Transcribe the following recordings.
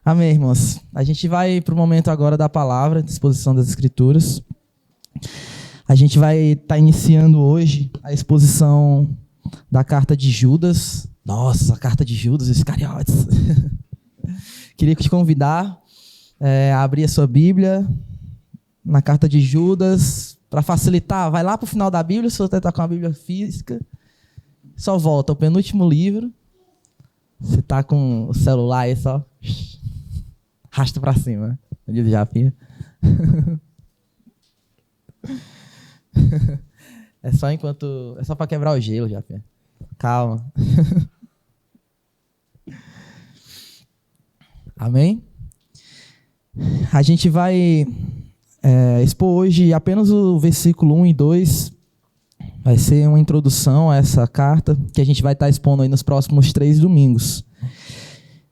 Amém, irmãos. A gente vai para o momento agora da palavra, exposição das Escrituras. A gente vai estar iniciando hoje a exposição da carta de Judas. Nossa, a carta de Judas Iscariotes. Queria te convidar a abrir a sua Bíblia na carta de Judas. Para facilitar, vai lá para o final da Bíblia, se você está com a Bíblia física. Só volta ao penúltimo livro. Você está com o celular aí só... Arrasta pra cima. Diz Japinha. É só pra quebrar o gelo, Japinha. Calma. Amém? A gente vai expor hoje apenas o versículo 1 e 2. Vai ser uma introdução a essa carta que a gente vai estar expondo aí nos próximos 3 domingos.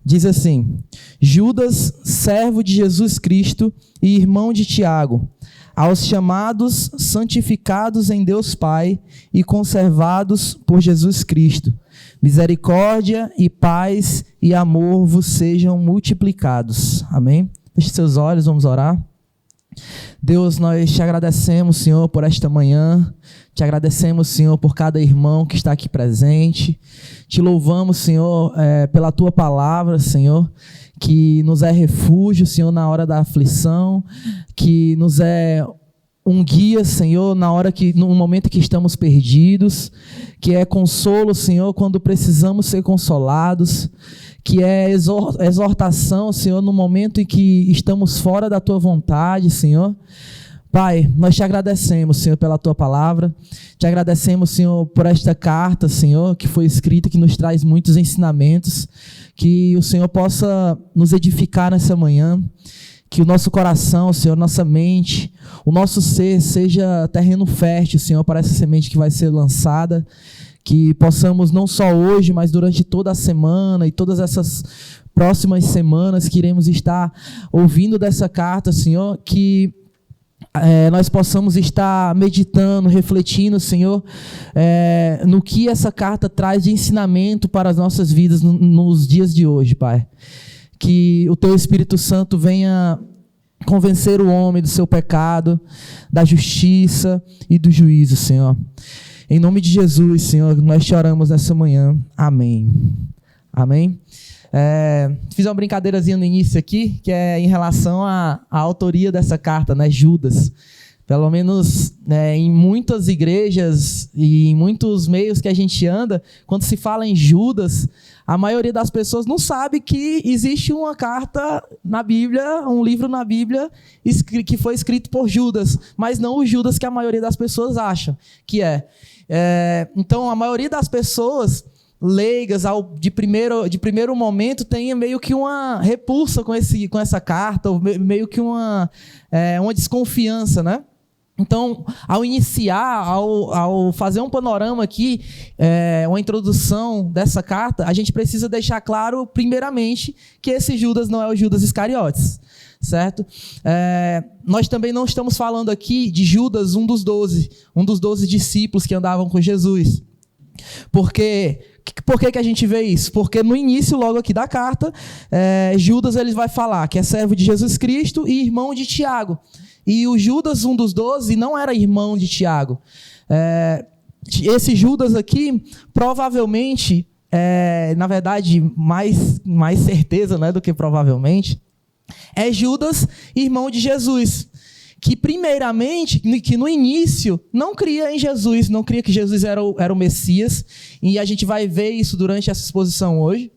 Diz assim: Judas, servo de Jesus Cristo e irmão de Tiago, aos chamados, santificados em Deus Pai e conservados por Jesus Cristo, misericórdia e paz e amor vos sejam multiplicados. Amém? Feche seus olhos, vamos orar. Deus, nós te agradecemos, Senhor, por esta manhã. Te agradecemos, Senhor, por cada irmão que está aqui presente. Te louvamos, Senhor, pela Tua palavra, Senhor, que nos é refúgio, Senhor, na hora da aflição, que nos é um guia, Senhor, no momento que estamos perdidos, que é consolo, Senhor, quando precisamos ser consolados, que é exortação, Senhor, no momento em que estamos fora da Tua vontade, Senhor. Pai, nós te agradecemos, Senhor, pela Tua palavra, te agradecemos, Senhor, por esta carta, Senhor, que foi escrita, que nos traz muitos ensinamentos, que o Senhor possa nos edificar nessa manhã, que o nosso coração, Senhor, nossa mente, o nosso ser seja terreno fértil, Senhor, para essa semente que vai ser lançada, que possamos não só hoje, mas durante toda a semana e todas essas próximas semanas que iremos estar ouvindo dessa carta, Senhor, que nós possamos estar meditando, refletindo, Senhor, no que essa carta traz de ensinamento para as nossas vidas nos dias de hoje, Pai. Que o Teu Espírito Santo venha convencer o homem do seu pecado, da justiça e do juízo, Senhor. Em nome de Jesus, Senhor, nós te oramos nessa manhã. Amém. Amém. Fiz uma brincadeirazinha no início aqui, que é em relação à autoria dessa carta, né? Judas. Pelo menos em muitas igrejas e em muitos meios que a gente anda, quando se fala em Judas, a maioria das pessoas não sabe que existe uma carta na Bíblia, um livro na Bíblia, que foi escrito por Judas, mas não o Judas que a maioria das pessoas acham que é. Então, a maioria das pessoas leigas, de primeiro momento, tem meio que uma repulsa com essa carta, ou meio que uma desconfiança, né? Então, ao iniciar, ao fazer um panorama aqui, uma introdução dessa carta, a gente precisa deixar claro, primeiramente, que esse Judas não é o Judas Iscariotes, certo? Nós também não estamos falando aqui de Judas, um dos 12 discípulos que andavam com Jesus. Por que a gente vê isso? Porque no início, logo aqui da carta, Judas ele vai falar que é servo de Jesus Cristo e irmão de Tiago. E o Judas, um dos 12, não era irmão de Tiago. Esse Judas aqui, provavelmente, na verdade, mais certeza, né, do que provavelmente, é Judas, irmão de Jesus. Que primeiramente, que no início, não cria em Jesus, não cria que Jesus era o Messias, e a gente vai ver isso durante essa exposição hoje.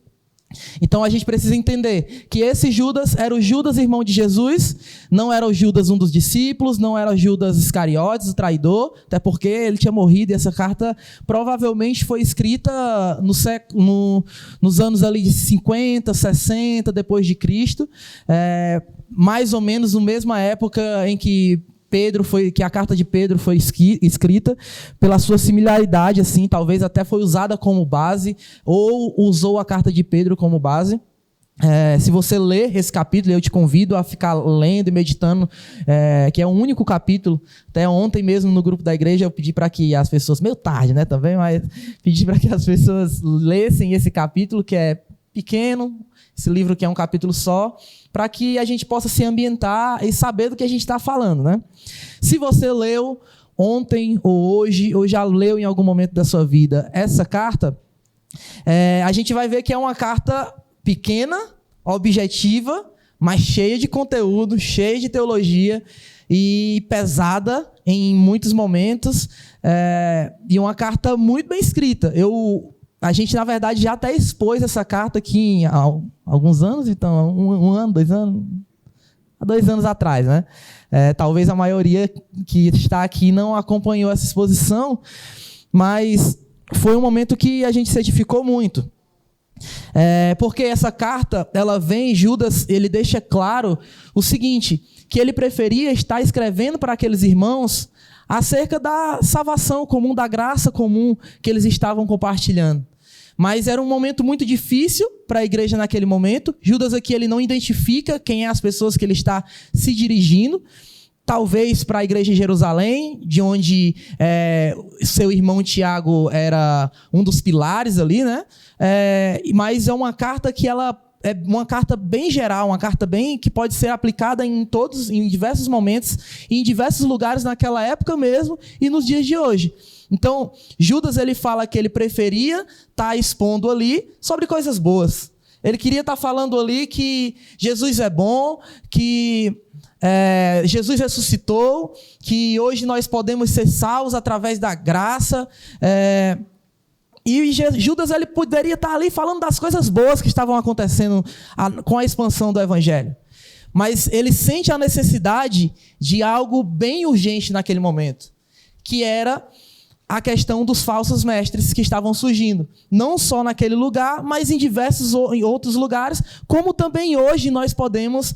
Então a gente precisa entender que esse Judas era o Judas, irmão de Jesus, não era o Judas, um dos discípulos, não era o Judas Iscariotes, o traidor, até porque ele tinha morrido, e essa carta provavelmente foi escrita nos anos ali de 50, 60, depois de Cristo, mais ou menos na mesma época em que a carta de Pedro foi escrita, pela sua similaridade, assim, talvez até foi usada como base, ou usou a carta de Pedro como base. Se você ler esse capítulo, eu te convido a ficar lendo e meditando, que é o único capítulo. Até ontem mesmo no grupo da igreja eu pedi para que as pessoas, meio tarde, né, também, mas pedi para que as pessoas lessem esse capítulo, que é pequeno, esse livro que é um capítulo só, para que a gente possa se ambientar e saber do que a gente está falando, né? Se você leu ontem ou hoje, ou já leu em algum momento da sua vida essa carta, a gente vai ver que é uma carta pequena, objetiva, mas cheia de conteúdo, cheia de teologia e pesada em muitos momentos, e uma carta muito bem escrita. A gente, na verdade, já até expôs essa carta aqui há alguns anos, então, um ano, 2 anos, há 2 anos atrás, né? Talvez a maioria que está aqui não acompanhou essa exposição, mas foi um momento que a gente se edificou muito. Porque essa carta, ela vem, Judas, ele deixa claro o seguinte, que ele preferia estar escrevendo para aqueles irmãos acerca da salvação comum, da graça comum que eles estavam compartilhando. Mas era um momento muito difícil para a igreja naquele momento. Judas aqui ele não identifica quem é as pessoas que ele está se dirigindo. Talvez para a igreja em Jerusalém, de onde seu irmão Tiago era um dos pilares ali, né? Mas é uma carta que ela é uma carta bem geral, uma carta bem que pode ser aplicada em diversos momentos, em diversos lugares naquela época mesmo e nos dias de hoje. Então, Judas ele fala que ele preferia estar expondo ali sobre coisas boas. Ele queria estar falando ali que Jesus é bom, que Jesus ressuscitou, que hoje nós podemos ser salvos através da graça. E Judas ele poderia estar ali falando das coisas boas que estavam acontecendo com a expansão do evangelho. Mas ele sente a necessidade de algo bem urgente naquele momento, que era a questão dos falsos mestres que estavam surgindo. Não só naquele lugar, mas em diversos outros lugares, como também hoje nós podemos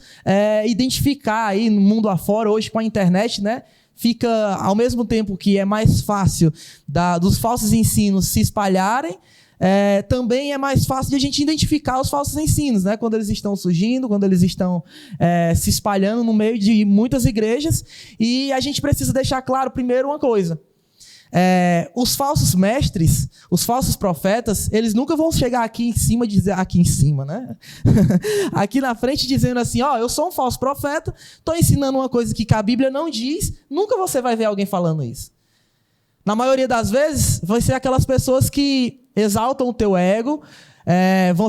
identificar aí no mundo afora, hoje com a internet, né? Fica, ao mesmo tempo que é mais fácil dos falsos ensinos se espalharem, também é mais fácil de a gente identificar os falsos ensinos, né? Quando eles estão surgindo, quando eles estão se espalhando no meio de muitas igrejas. E a gente precisa deixar claro primeiro uma coisa. Os falsos mestres, os falsos profetas, eles nunca vão chegar aqui em cima, né? Aqui na frente dizendo assim, eu sou um falso profeta, estou ensinando uma coisa que a Bíblia não diz. Nunca você vai ver alguém falando isso. Na maioria das vezes, vai ser aquelas pessoas que exaltam o teu ego,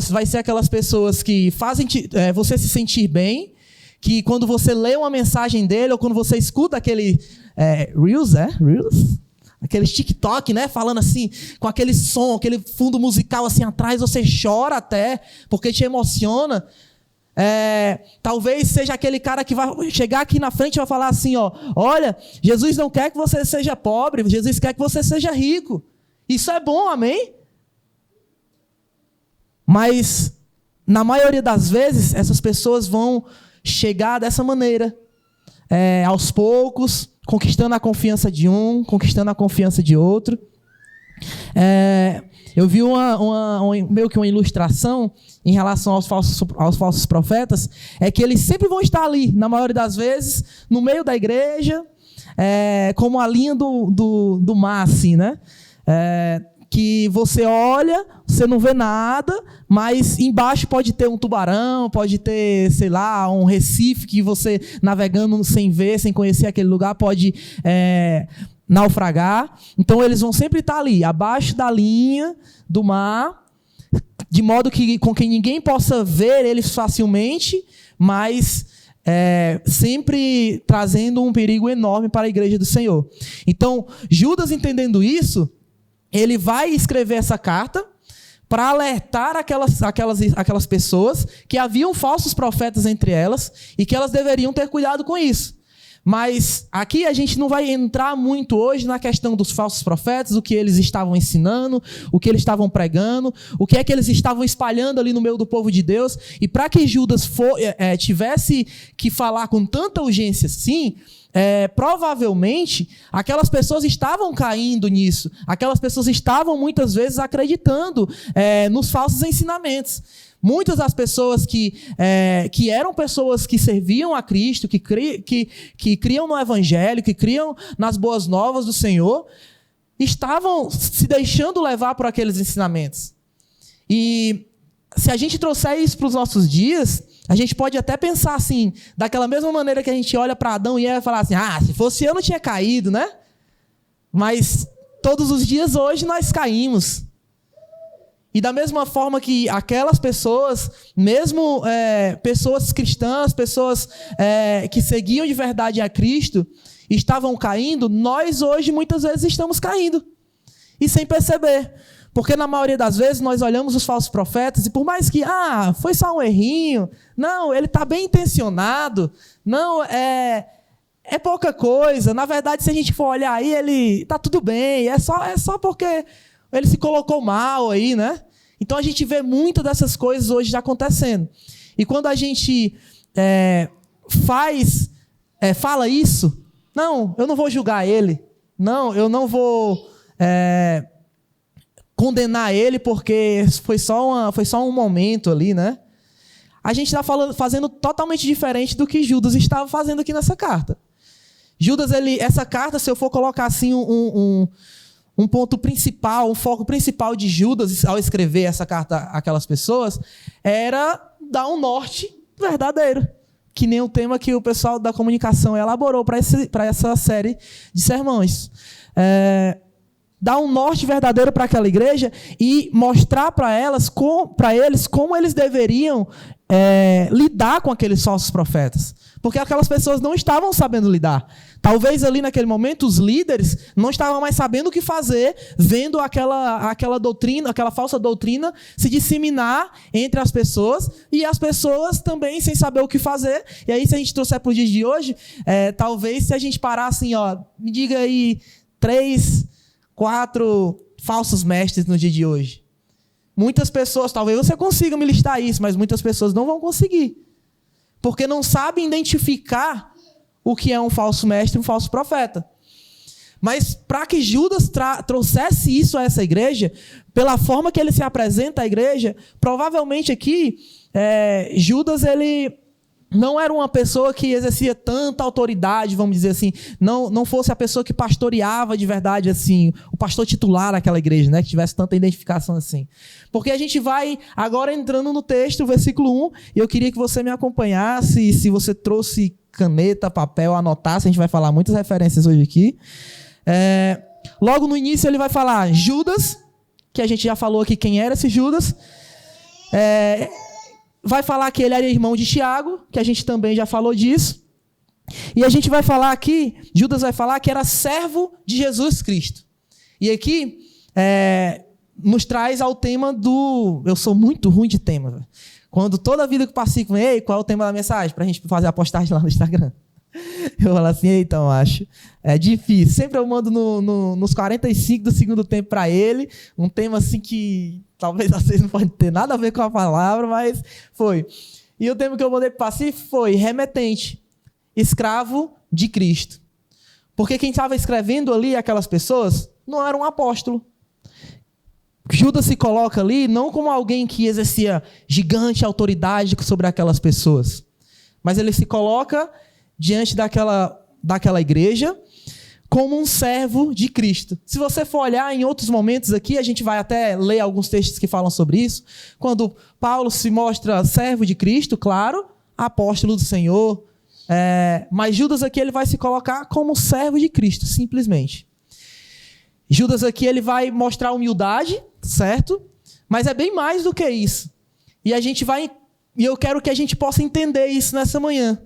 vai ser aquelas pessoas que fazem você se sentir bem, que quando você lê uma mensagem dele, ou quando você escuta aquele Reels? Aqueles TikTok, né? Falando assim, com aquele som, aquele fundo musical assim atrás, você chora até, porque te emociona. Talvez seja aquele cara que vai chegar aqui na frente e vai falar assim, olha, Jesus não quer que você seja pobre, Jesus quer que você seja rico. Isso é bom, amém? Mas, na maioria das vezes, essas pessoas vão chegar dessa maneira, aos poucos, conquistando a confiança de um, conquistando a confiança de outro. Eu vi meio que uma ilustração em relação aos falsos profetas, que eles sempre vão estar ali, na maioria das vezes, no meio da igreja, como a linha do mar, assim, né? Que você olha, você não vê nada, mas embaixo pode ter um tubarão, pode ter, sei lá, um recife que você, navegando sem ver, sem conhecer aquele lugar, pode naufragar. Então, eles vão sempre estar ali, abaixo da linha do mar, de modo que com que ninguém possa ver eles facilmente, mas sempre trazendo um perigo enorme para a igreja do Senhor. Então, Judas, entendendo isso, ele vai escrever essa carta para alertar aquelas pessoas que haviam falsos profetas entre elas e que elas deveriam ter cuidado com isso. Mas aqui a gente não vai entrar muito hoje na questão dos falsos profetas, o que eles estavam ensinando, o que eles estavam pregando, o que é que eles estavam espalhando ali no meio do povo de Deus. E para que Judas tivesse que falar com tanta urgência assim, provavelmente aquelas pessoas estavam caindo nisso, aquelas pessoas estavam muitas vezes acreditando nos falsos ensinamentos. Muitas das pessoas que eram pessoas que serviam a Cristo, que criam no Evangelho, que criam nas boas novas do Senhor, estavam se deixando levar por aqueles ensinamentos. E se a gente trouxer isso para os nossos dias, a gente pode até pensar assim, daquela mesma maneira que a gente olha para Adão e Eva e falar assim, se fosse eu não tinha caído, né? Mas todos os dias hoje nós caímos. E da mesma forma que aquelas pessoas, mesmo pessoas cristãs, pessoas que seguiam de verdade a Cristo, estavam caindo, nós hoje muitas vezes estamos caindo. E sem perceber. Porque na maioria das vezes nós olhamos os falsos profetas e por mais que, foi só um errinho, não, ele está bem intencionado, não, é pouca coisa, na verdade se a gente for olhar aí, ele está tudo bem, é só porque ele se colocou mal aí, né? Então a gente vê muitas dessas coisas hoje já acontecendo. E quando a gente fala isso, não, eu não vou julgar ele, não, eu não vou condenar ele porque foi só um momento ali, né? A gente está fazendo totalmente diferente do que Judas estava fazendo aqui nessa carta. Judas, essa carta, se eu for colocar assim um ponto principal, um foco principal de Judas ao escrever essa carta àquelas pessoas, era dar um norte verdadeiro, que nem o tema que o pessoal da comunicação elaborou para essa série de sermões. Dar um norte verdadeiro para aquela igreja e mostrar para eles como eles deveriam lidar com aqueles falsos profetas. Porque aquelas pessoas não estavam sabendo lidar. Talvez ali naquele momento os líderes não estavam mais sabendo o que fazer, vendo aquela doutrina, aquela falsa doutrina se disseminar entre as pessoas e as pessoas também sem saber o que fazer. E aí se a gente trouxer para o dia de hoje, talvez se a gente parar assim, me diga aí 3, 4 falsos mestres no dia de hoje. Muitas pessoas, talvez você consiga me listar isso, mas muitas pessoas não vão conseguir. Porque não sabem identificar o que é um falso mestre e um falso profeta. Mas para que Judas trouxesse isso a essa igreja, pela forma que ele se apresenta à igreja, provavelmente aqui, Judas, ele não era uma pessoa que exercia tanta autoridade, vamos dizer assim, não fosse a pessoa que pastoreava de verdade, assim, o pastor titular daquela igreja, né, que tivesse tanta identificação assim. Porque a gente vai agora entrando no texto, versículo 1, e eu queria que você me acompanhasse, se você trouxe caneta, papel, anotasse, a gente vai falar muitas referências hoje aqui. Logo no início ele vai falar Judas, que a gente já falou aqui quem era esse Judas, vai falar que ele era irmão de Tiago, que a gente também já falou disso. E a gente vai falar aqui, Judas vai falar que era servo de Jesus Cristo. E aqui nos traz ao tema do... Eu sou muito ruim de tema, velho. Quando toda a vida que eu passei com ele, qual é o tema da mensagem? Para a gente fazer a postagem lá no Instagram. Eu falo assim, então, acho. É difícil. Sempre eu mando nos 45 do segundo tempo para ele, um tema assim que talvez vocês não podem ter nada a ver com a palavra, mas foi. E o tema que eu mandei para o Pacífico foi remetente, escravo de Cristo. Porque quem estava escrevendo ali, aquelas pessoas, não era um apóstolo. Judas se coloca ali não como alguém que exercia gigante autoridade sobre aquelas pessoas, mas ele se coloca diante daquela igreja como um servo de Cristo. Se você for olhar em outros momentos aqui, a gente vai até ler alguns textos que falam sobre isso, quando Paulo se mostra servo de Cristo, claro, apóstolo do Senhor, mas Judas aqui ele vai se colocar como servo de Cristo, simplesmente. Judas aqui ele vai mostrar humildade, certo? Mas é bem mais do que isso. E eu quero que a gente possa entender isso nessa manhã.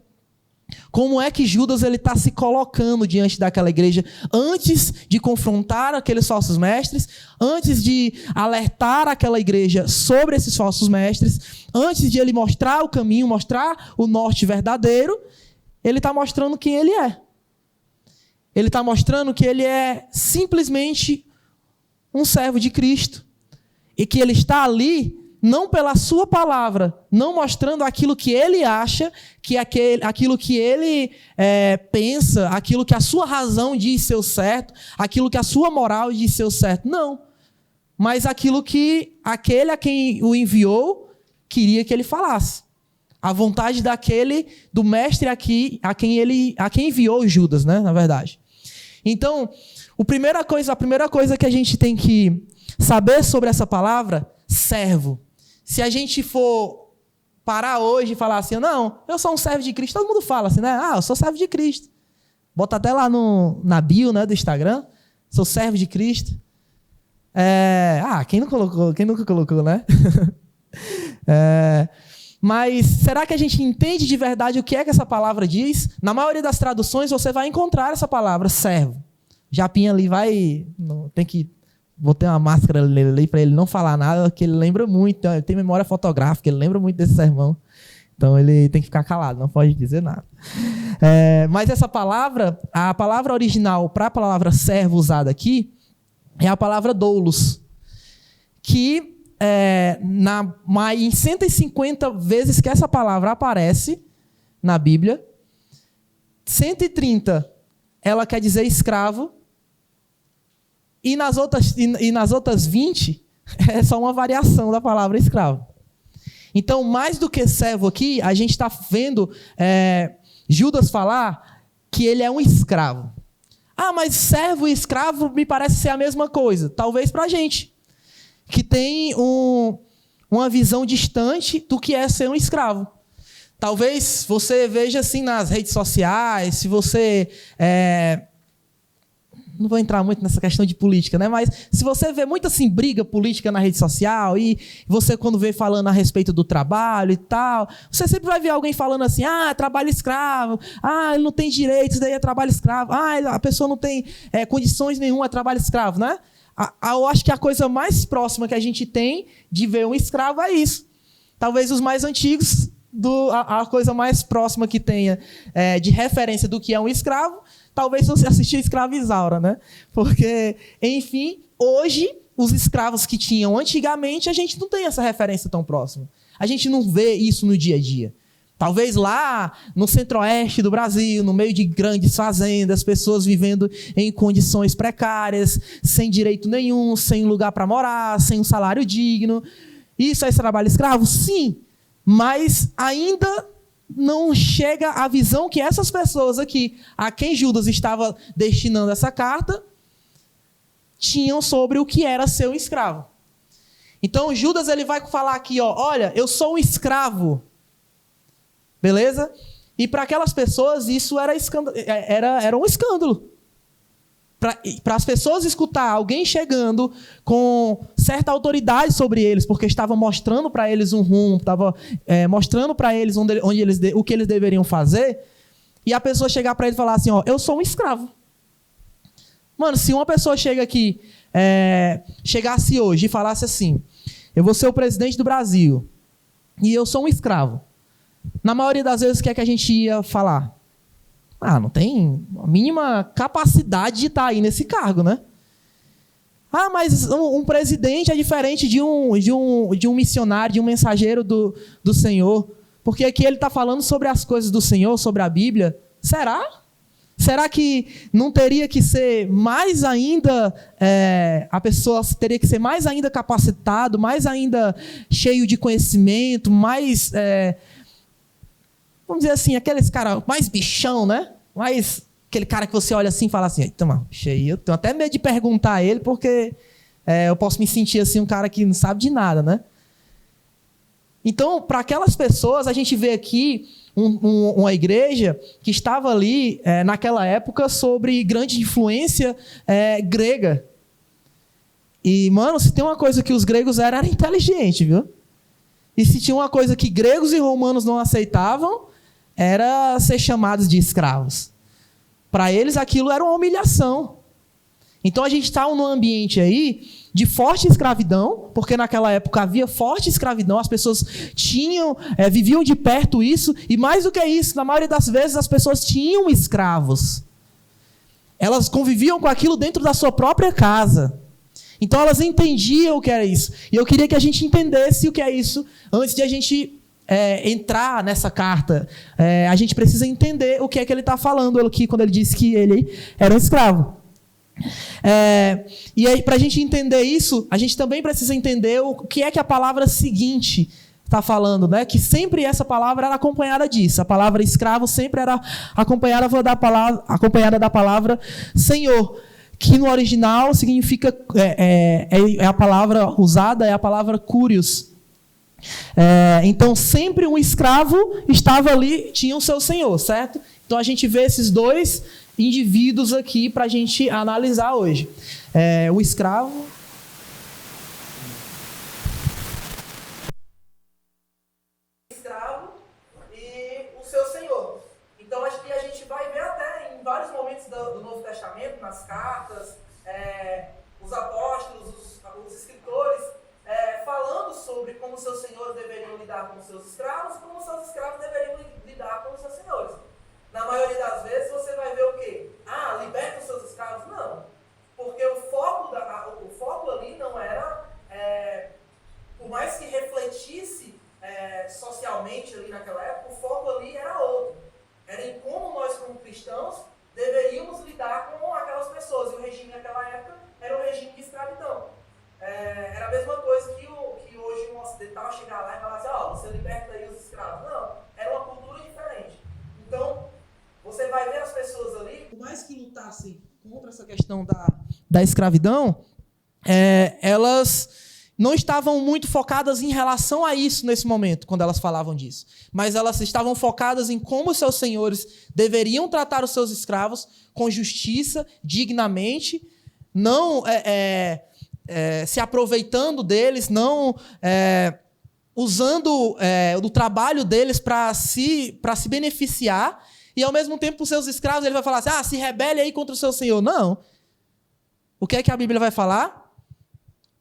Como é que Judas ele está se colocando diante daquela igreja antes de confrontar aqueles falsos mestres, antes de alertar aquela igreja sobre esses falsos mestres, antes de ele mostrar o caminho, mostrar o norte verdadeiro, ele está mostrando quem ele é. Ele está mostrando que ele é simplesmente um servo de Cristo. E que ele está ali, não pela sua palavra, não mostrando aquilo que ele acha, aquilo que ele pensa, aquilo que a sua razão diz ser o certo, aquilo que a sua moral diz ser o certo. Não. Mas aquilo que aquele a quem o enviou queria que ele falasse. A vontade do mestre aqui, a quem enviou Judas, né, na verdade. Então, a primeira coisa que a gente tem que saber sobre essa palavra, servo. Se a gente for parar hoje e falar assim, não, eu sou um servo de Cristo, todo mundo fala assim, né? Ah, eu sou servo de Cristo. Bota até lá na bio, né, do Instagram, sou servo de Cristo. Quem nunca colocou, né? Mas será que a gente entende de verdade o que é que essa palavra diz? Na maioria das traduções você vai encontrar essa palavra, servo. Japinha ali botei uma máscara ali para ele não falar nada, que ele lembra muito, ele tem memória fotográfica, ele lembra muito desse sermão. Então ele tem que ficar calado, não pode dizer nada. Mas essa palavra, a palavra original para a palavra servo usada aqui, é a palavra doulos, que em 150 vezes que essa palavra aparece na Bíblia, 130 ela quer dizer escravo, e nas outras 20 é só uma variação da palavra escravo. Então, mais do que servo aqui, a gente está vendo Judas falar que ele é um escravo. Ah, mas servo e escravo me parece ser a mesma coisa. Talvez para a gente, que tem uma visão distante do que é ser um escravo. Talvez você veja assim nas redes sociais, se você... não vou entrar muito nessa questão de política, né? Mas se você vê muito assim, briga política na rede social, e você quando vê falando a respeito do trabalho e tal, você sempre vai ver alguém falando assim, trabalho escravo, ele não tem direitos, daí é trabalho escravo, a pessoa não tem condições nenhuma, é trabalho escravo, né? Eu acho que a coisa mais próxima que a gente tem de ver um escravo é isso. Talvez os mais antigos, a coisa mais próxima que tenha de referência do que é um escravo, talvez você assistiu Escrava Isaura, né? Porque, enfim, hoje, os escravos que tinham antigamente, a gente não tem essa referência tão próxima. A gente não vê isso no dia a dia. Talvez lá no centro-oeste do Brasil, no meio de grandes fazendas, pessoas vivendo em condições precárias, sem direito nenhum, sem lugar para morar, sem um salário digno. Isso é trabalho escravo? Sim, mas ainda não chega à visão que essas pessoas aqui, a quem Judas estava destinando essa carta, tinham sobre o que era ser um escravo. Então Judas ele vai falar aqui, olha, eu sou um escravo, beleza? E para aquelas pessoas isso era um escândalo. Para as pessoas escutar alguém chegando com certa autoridade sobre eles, porque estava mostrando para eles um rumo, estava mostrando para eles o que eles deveriam fazer, e a pessoa chegar para ele e falar assim, eu sou um escravo. Mano, se uma pessoa chegasse hoje e falasse assim, eu vou ser o presidente do Brasil, e eu sou um escravo, na maioria das vezes o que é que a gente ia falar? Não tem a mínima capacidade de estar aí nesse cargo, né? Mas um presidente é diferente de um missionário, de um mensageiro do Senhor. Porque aqui ele está falando sobre as coisas do Senhor, sobre a Bíblia. Será? Será que não teria que ser mais ainda... a pessoa teria que ser mais ainda capacitado, mais ainda cheio de conhecimento, mais... vamos dizer assim, aqueles caras mais bichão, né? Mais aquele cara que você olha assim e fala assim, eita, mano, eu tenho até medo de perguntar a ele, porque eu posso me sentir assim um cara que não sabe de nada, né? Então, para aquelas pessoas, a gente vê aqui uma igreja que estava ali, naquela época, sobre grande influência grega. E, mano, se tem uma coisa que os gregos era inteligente, viu? E se tinha uma coisa que gregos e romanos não aceitavam, era ser chamados de escravos. Para eles aquilo era uma humilhação. Então a gente está num ambiente aí de forte escravidão, porque naquela época havia forte escravidão, as pessoas viviam de perto isso, e mais do que isso, na maioria das vezes as pessoas tinham escravos. Elas conviviam com aquilo dentro da sua própria casa. Então elas entendiam o que era isso. E eu queria que a gente entendesse o que é isso antes de a gente entrar nessa carta. A gente precisa entender o que é que ele está falando aqui quando ele disse que ele era um escravo. E aí, para a gente entender isso, a gente também precisa entender o que é que a palavra seguinte está falando, né? Que sempre essa palavra era acompanhada disso. A palavra escravo sempre era acompanhada da palavra Senhor, que no original significa, a palavra usada é a palavra curios, Então, sempre um escravo estava ali, tinha o seu senhor, certo? Então, a gente vê esses dois indivíduos aqui para a gente analisar hoje. O escravo... e o seu senhor. Então, acho que a gente vai ver até em vários momentos do Novo Testamento, nas cartas, os apóstolos, os escritores, falando sobre como seus senhores deveriam lidar com os seus escravos, como os seus escravos deveriam lidar com os seus senhores. Na maioria das vezes você vai ver o quê? Liberta os seus escravos? Não. Porque o foco ali não era, por mais que refletisse socialmente ali naquela época, o foco ali era outro. Era em como nós, como cristãos, deveríamos lidar com aquelas pessoas. E o regime naquela época era o regime de escravidão. Era a mesma coisa que hoje um ocidental chegar lá e falar assim, você liberta aí os escravos. Não, era uma cultura diferente. Então, você vai ver as pessoas ali, por mais que lutassem contra essa questão da escravidão, elas não estavam muito focadas em relação a isso nesse momento, quando elas falavam disso. Mas elas estavam focadas em como seus senhores deveriam tratar os seus escravos com justiça, dignamente, não se aproveitando deles, não usando do trabalho deles para se beneficiar. E, ao mesmo tempo, os seus escravos, ele vai falar assim, se rebele aí contra o seu senhor. Não. O que é que a Bíblia vai falar?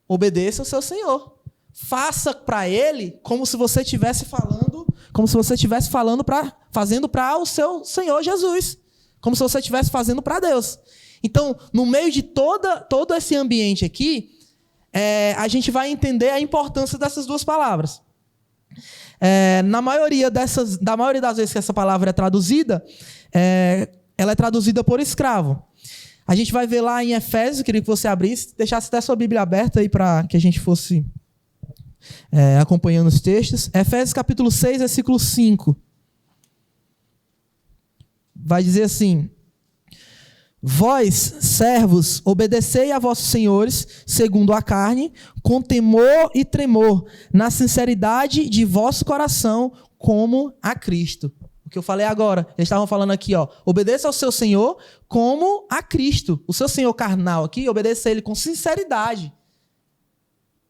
Obedeça ao seu senhor. Faça para ele como se você estivesse fazendo para o seu Senhor Jesus. Como se você estivesse fazendo para Deus. Então, no meio de todo esse ambiente aqui, a gente vai entender a importância dessas duas palavras. Da maioria das vezes que essa palavra é traduzida, ela é traduzida por escravo. A gente vai ver lá em Efésios, eu queria que você abrisse, deixasse até sua Bíblia aberta aí para que a gente fosse acompanhando os textos. Efésios capítulo 6, versículo 5. Vai dizer assim: vós, servos, obedecei a vossos senhores, segundo a carne, com temor e tremor, na sinceridade de vosso coração, como a Cristo. O que eu falei agora, eles estavam falando aqui, obedeça ao seu Senhor como a Cristo. O seu Senhor carnal aqui, obedeça a Ele com sinceridade.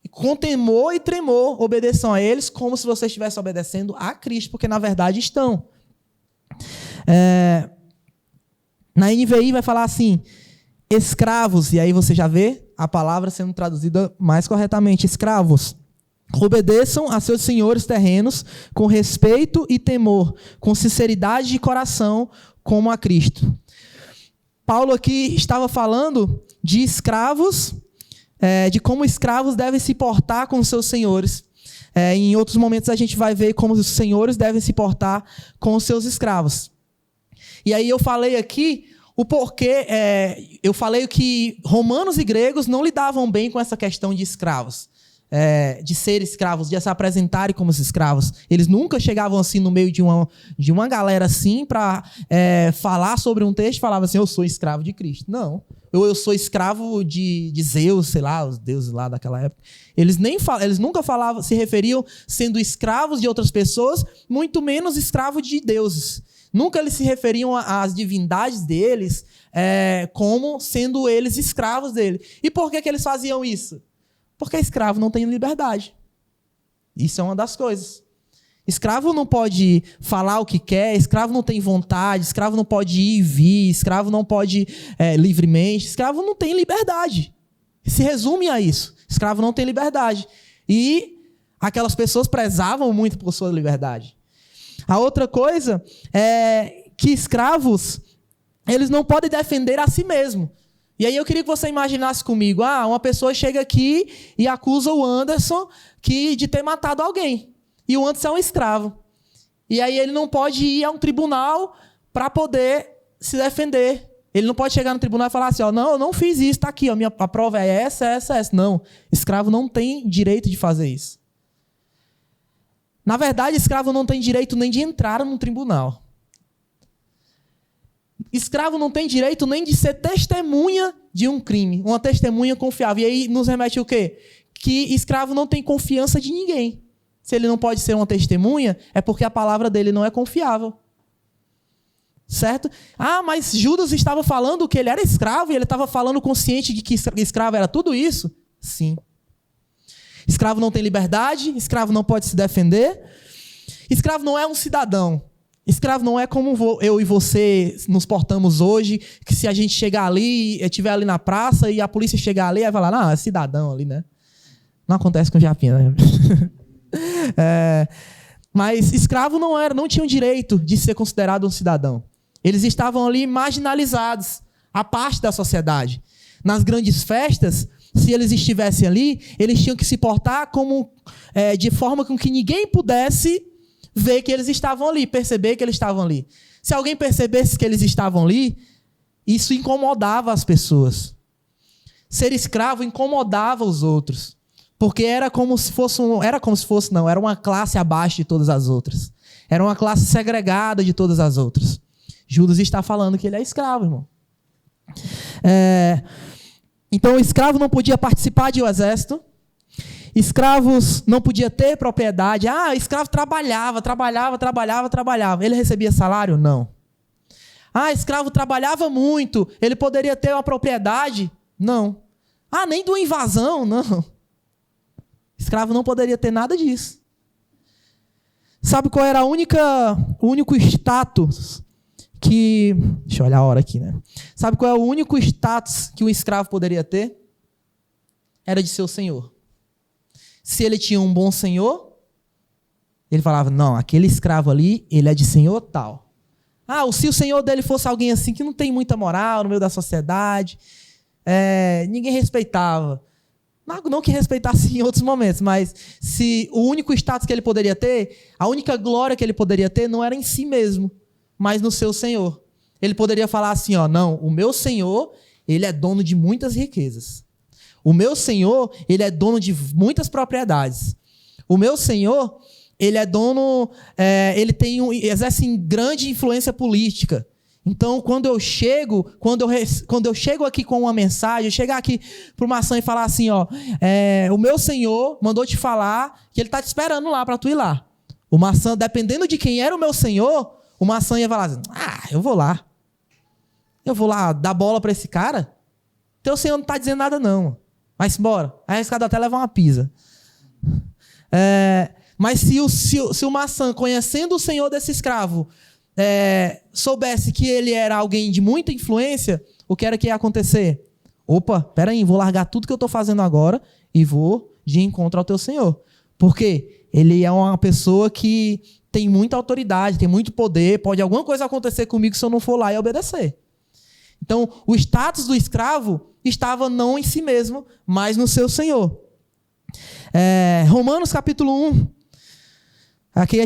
E com temor e tremor, obedeçam a eles como se você estivesse obedecendo a Cristo, porque na verdade estão. Na NVI vai falar assim, escravos, e aí você já vê a palavra sendo traduzida mais corretamente, escravos. Obedeçam a seus senhores terrenos com respeito e temor, com sinceridade de coração, como a Cristo. Paulo aqui estava falando de escravos, de como escravos devem se portar com os seus senhores. Em outros momentos a gente vai ver como os senhores devem se portar com os seus escravos. E aí eu falei aqui o porquê, eu falei que romanos e gregos não lidavam bem com essa questão de escravos. De ser escravos, de se apresentarem como escravos. Eles nunca chegavam assim no meio de uma galera assim para falar sobre um texto e falavam assim, eu sou escravo de Cristo. Não. Eu sou escravo de Zeus, sei lá, os deuses lá daquela época. Eles nunca se referiam sendo escravos de outras pessoas, muito menos escravos de deuses. Nunca eles se referiam às divindades deles como sendo eles escravos dele. E por que eles faziam isso? Porque escravo não tem liberdade. Isso é uma das coisas. Escravo não pode falar o que quer, escravo não tem vontade, escravo não pode ir e vir, escravo não pode livremente, escravo não tem liberdade. Se resume a isso. Escravo não tem liberdade. E aquelas pessoas prezavam muito por sua liberdade. A outra coisa é que escravos, eles não podem defender a si mesmos. E aí eu queria que você imaginasse comigo, uma pessoa chega aqui e acusa o Anderson de ter matado alguém. E o Anderson é um escravo. E aí ele não pode ir a um tribunal para poder se defender. Ele não pode chegar no tribunal e falar assim, não, eu não fiz isso, está aqui, a prova é essa. Não, escravo não tem direito de fazer isso. Na verdade, escravo não tem direito nem de entrar num tribunal. Escravo não tem direito nem de ser testemunha de um crime, uma testemunha confiável. E aí nos remete o quê? Que escravo não tem confiança de ninguém. Se ele não pode ser uma testemunha, é porque a palavra dele não é confiável. Certo? Ah, mas Judas estava falando que ele era escravo e ele estava falando consciente de que escravo era tudo isso? Sim. Escravo não tem liberdade, escravo não pode se defender. Escravo não é um cidadão. Escravo não é como eu e você nos portamos hoje, que se a gente chegar ali, estiver ali na praça e a polícia chegar ali, vai falar, não, é cidadão ali, né? Não acontece com Japinha, né? Mas escravo não tinham direito de ser considerado um cidadão. Eles estavam ali marginalizados, à parte da sociedade. Nas grandes festas, se eles estivessem ali, eles tinham que se portar de forma com que ninguém pudesse ver que eles estavam ali, perceber que eles estavam ali. Se alguém percebesse que eles estavam ali, isso incomodava as pessoas. Ser escravo incomodava os outros, porque era uma classe abaixo de todas as outras. Era uma classe segregada de todas as outras. Judas está falando que ele é escravo, irmão. Então, o escravo não podia participar de um exército. Escravos não podiam ter propriedade. Escravo trabalhava. Ele recebia salário? Não. Escravo trabalhava muito. Ele poderia ter uma propriedade? Não. Nem de uma invasão? Não. Escravo não poderia ter nada disso. Sabe qual era o único status que... Deixa eu olhar a hora aqui, né? Sabe qual é o único status que um escravo poderia ter? Era de seu senhor. Se ele tinha um bom senhor, ele falava, não, aquele escravo ali, ele é de senhor tal. Se o senhor dele fosse alguém assim que não tem muita moral no meio da sociedade, ninguém respeitava. Não que respeitasse em outros momentos, mas se o único status que ele poderia ter, a única glória que ele poderia ter não era em si mesmo, mas no seu senhor. Ele poderia falar assim, não, o meu senhor, ele é dono de muitas riquezas. O meu senhor, ele é dono de muitas propriedades. O meu senhor, ele é dono, exerce grande influência política. Então, quando eu chego aqui com uma mensagem, eu chegar aqui para o maçã e falar assim, o meu senhor mandou te falar que ele está te esperando lá para tu ir lá. O maçã, dependendo de quem era o meu senhor, o maçã ia falar assim, eu vou lá. Eu vou lá dar bola para esse cara? Teu senhor não está dizendo nada não. Mas embora. Aí esse cara até leva uma pisa. Mas se o maçã, conhecendo o senhor desse escravo, soubesse que ele era alguém de muita influência, o que era que ia acontecer? Opa, peraí, vou largar tudo que eu estou fazendo agora e vou de encontro ao teu senhor. Por quê? Ele é uma pessoa que tem muita autoridade, tem muito poder, pode alguma coisa acontecer comigo se eu não for lá e obedecer. Então, o status do escravo estava não em si mesmo, mas no seu senhor. Romanos capítulo 1. Aqui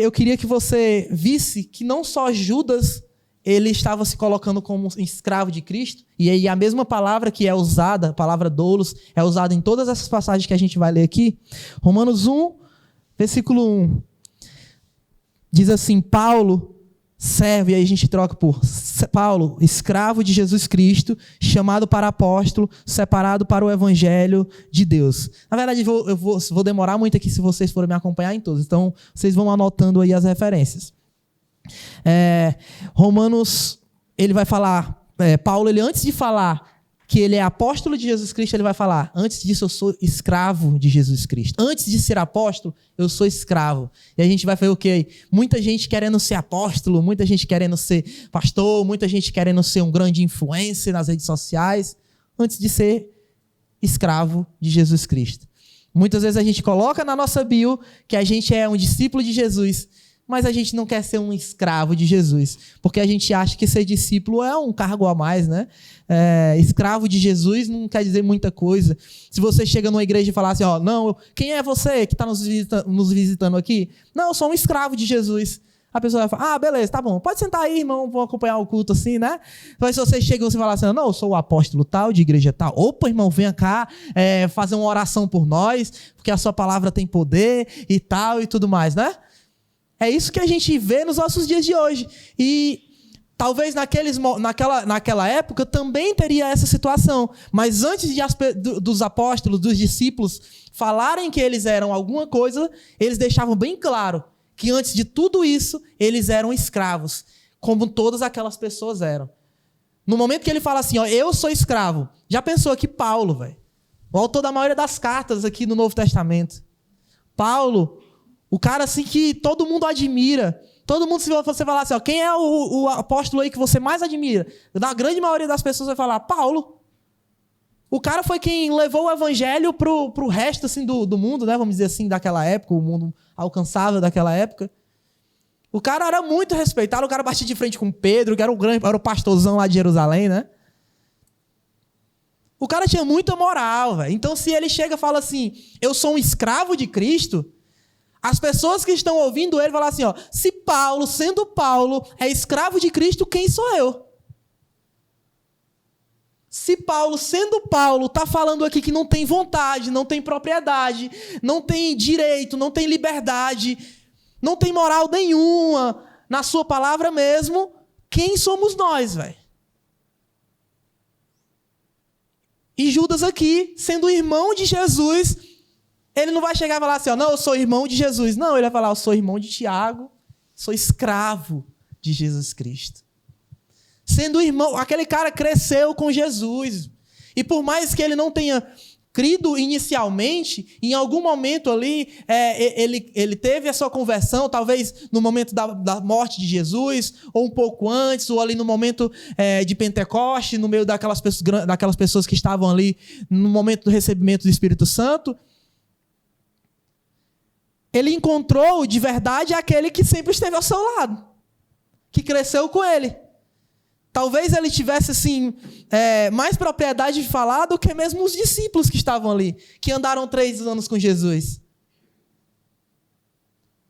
eu queria que você visse que não só Judas, ele estava se colocando como escravo de Cristo, e aí a mesma palavra que é usada, a palavra doulos, é usada em todas essas passagens que a gente vai ler aqui. Romanos 1, versículo 1. Diz assim, Paulo, servo, e aí a gente troca por Paulo, escravo de Jesus Cristo, chamado para apóstolo, separado para o evangelho de Deus. Na verdade, eu vou demorar muito aqui se vocês forem me acompanhar em todos. Então, vocês vão anotando aí as referências. Romanos, ele vai falar, Paulo, ele antes de falar que ele é apóstolo de Jesus Cristo, ele vai falar, antes disso eu sou escravo de Jesus Cristo. Antes de ser apóstolo, eu sou escravo. E a gente vai fazer o quê? Muita gente querendo ser apóstolo, muita gente querendo ser pastor, muita gente querendo ser um grande influencer nas redes sociais, antes de ser escravo de Jesus Cristo. Muitas vezes a gente coloca na nossa bio que a gente é um discípulo de Jesus, mas a gente não quer ser um escravo de Jesus, porque a gente acha que ser discípulo é um cargo a mais, né? Escravo de Jesus não quer dizer muita coisa. Se você chega numa igreja e falar assim, quem é você que está nos visitando aqui? Não, eu sou um escravo de Jesus. A pessoa vai falar, beleza, tá bom, pode sentar aí, irmão, vamos acompanhar o culto assim, né? Mas se você chega e você fala assim, não, eu sou o apóstolo tal, de igreja tal. Opa, irmão, venha cá fazer uma oração por nós, porque a sua palavra tem poder e tal e tudo mais, né? É isso que a gente vê nos nossos dias de hoje. E Talvez naquela época também teria essa situação. Mas antes dos apóstolos, dos discípulos, falarem que eles eram alguma coisa, eles deixavam bem claro que antes de tudo isso, eles eram escravos, como todas aquelas pessoas eram. No momento que ele fala assim, ó, eu sou escravo, já pensou aqui Paulo, velho? O autor da maioria das cartas aqui no Novo Testamento. Paulo, o cara assim que todo mundo admira. Todo mundo, se você falar assim, ó, quem é o apóstolo aí que você mais admira? A grande maioria das pessoas vai falar, Paulo. O cara foi quem levou o evangelho pro resto assim, do mundo, né? Vamos dizer assim, daquela época, o mundo alcançável daquela época. O cara era muito respeitado, o cara batia de frente com Pedro, que era o pastorzão lá de Jerusalém, né? O cara tinha muita moral, velho. Então, se ele chega e fala assim, eu sou um escravo de Cristo, as pessoas que estão ouvindo ele falam assim, ó, se Paulo, sendo Paulo, é escravo de Cristo, quem sou eu? Se Paulo, sendo Paulo, está falando aqui que não tem vontade, não tem propriedade, não tem direito, não tem liberdade, não tem moral nenhuma na sua palavra mesmo, quem somos nós, velho? E Judas aqui, sendo irmão de Jesus, ele não vai chegar e falar assim, ó, não, eu sou irmão de Jesus. Não, ele vai falar, eu sou irmão de Tiago, sou escravo de Jesus Cristo. Sendo irmão, aquele cara cresceu com Jesus. E por mais que ele não tenha crido inicialmente, em algum momento ali, ele teve a sua conversão, talvez no momento da morte de Jesus, ou um pouco antes, ou ali no momento de Pentecoste, no meio daquelas pessoas que estavam ali, no momento do recebimento do Espírito Santo. Ele encontrou de verdade aquele que sempre esteve ao seu lado, que cresceu com ele. Talvez ele tivesse assim, mais propriedade de falar do que mesmo os discípulos que estavam ali, que andaram 3 anos com Jesus.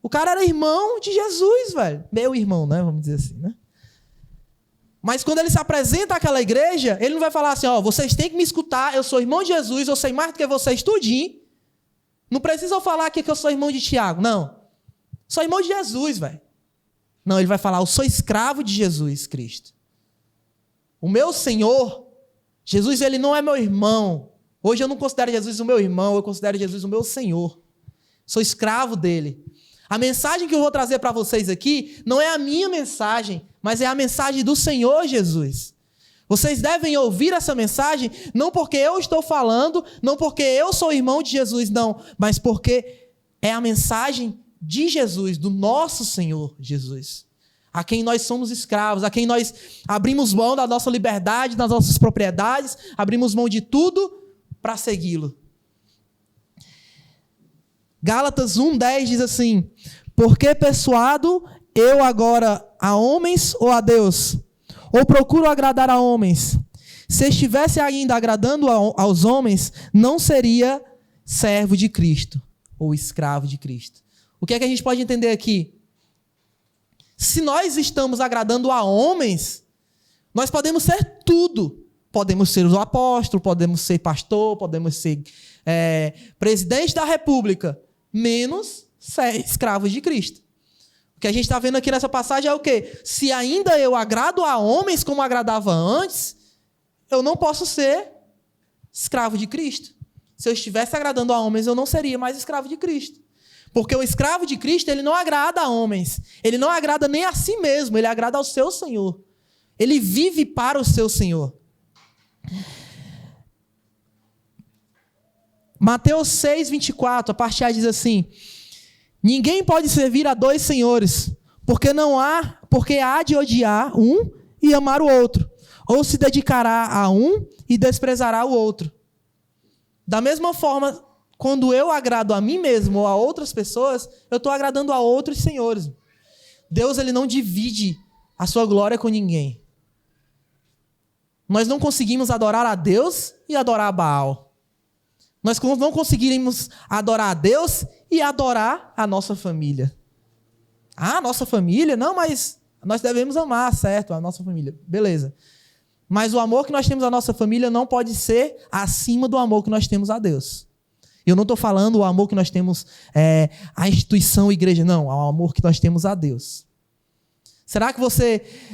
O cara era irmão de Jesus, velho. Meu irmão, né? Vamos dizer assim, né? Mas quando ele se apresenta àquela igreja, ele não vai falar assim, ó, vocês têm que me escutar, eu sou irmão de Jesus, eu sei mais do que vocês tudinho. Não precisa eu falar aqui que eu sou irmão de Tiago, não. Sou irmão de Jesus, velho. Não, ele vai falar, eu sou escravo de Jesus Cristo. O meu Senhor, Jesus, ele não é meu irmão. Hoje eu não considero Jesus o meu irmão, eu considero Jesus o meu Senhor. Sou escravo dele. A mensagem que eu vou trazer para vocês aqui não é a minha mensagem, mas é a mensagem do Senhor Jesus. Vocês devem ouvir essa mensagem não porque eu estou falando, não porque eu sou irmão de Jesus, não, mas porque é a mensagem de Jesus, do nosso Senhor Jesus. A quem nós somos escravos, a quem nós abrimos mão da nossa liberdade, das nossas propriedades, abrimos mão de tudo para segui-lo. Gálatas 1:10 diz assim, porque persuado eu agora a homens ou a Deus? Ou procuro agradar a homens? Se estivesse ainda agradando aos homens, não seria servo de Cristo ou escravo de Cristo. O que é que a gente pode entender aqui? Se nós estamos agradando a homens, nós podemos ser tudo. Podemos ser o apóstolo, podemos ser pastor, podemos ser presidente da república, menos ser escravos de Cristo. O que a gente está vendo aqui nessa passagem é o quê? Se ainda eu agrado a homens como agradava antes, eu não posso ser escravo de Cristo. Se eu estivesse agradando a homens, eu não seria mais escravo de Cristo. Porque o escravo de Cristo, ele não agrada a homens. Ele não agrada nem a si mesmo, ele agrada ao seu Senhor. Ele vive para o seu Senhor. Mateus 6:24, a parte A diz assim, ninguém pode servir a 2 senhores, porque há de odiar um e amar o outro, ou se dedicará a um e desprezará o outro. Da mesma forma, quando eu agrado a mim mesmo ou a outras pessoas, eu estou agradando a outros senhores. Deus, ele não divide a sua glória com ninguém. Nós não conseguimos adorar a Deus e adorar a Baal. Nós não conseguiríamos adorar a Deus e adorar a nossa família. Ah, nossa família? Não, mas nós devemos amar, certo? A nossa família. Beleza. Mas o amor que nós temos à nossa família não pode ser acima do amor que nós temos a Deus. Eu não estou falando o amor que nós temos à instituição, à igreja. Não, o amor que nós temos a Deus. Será que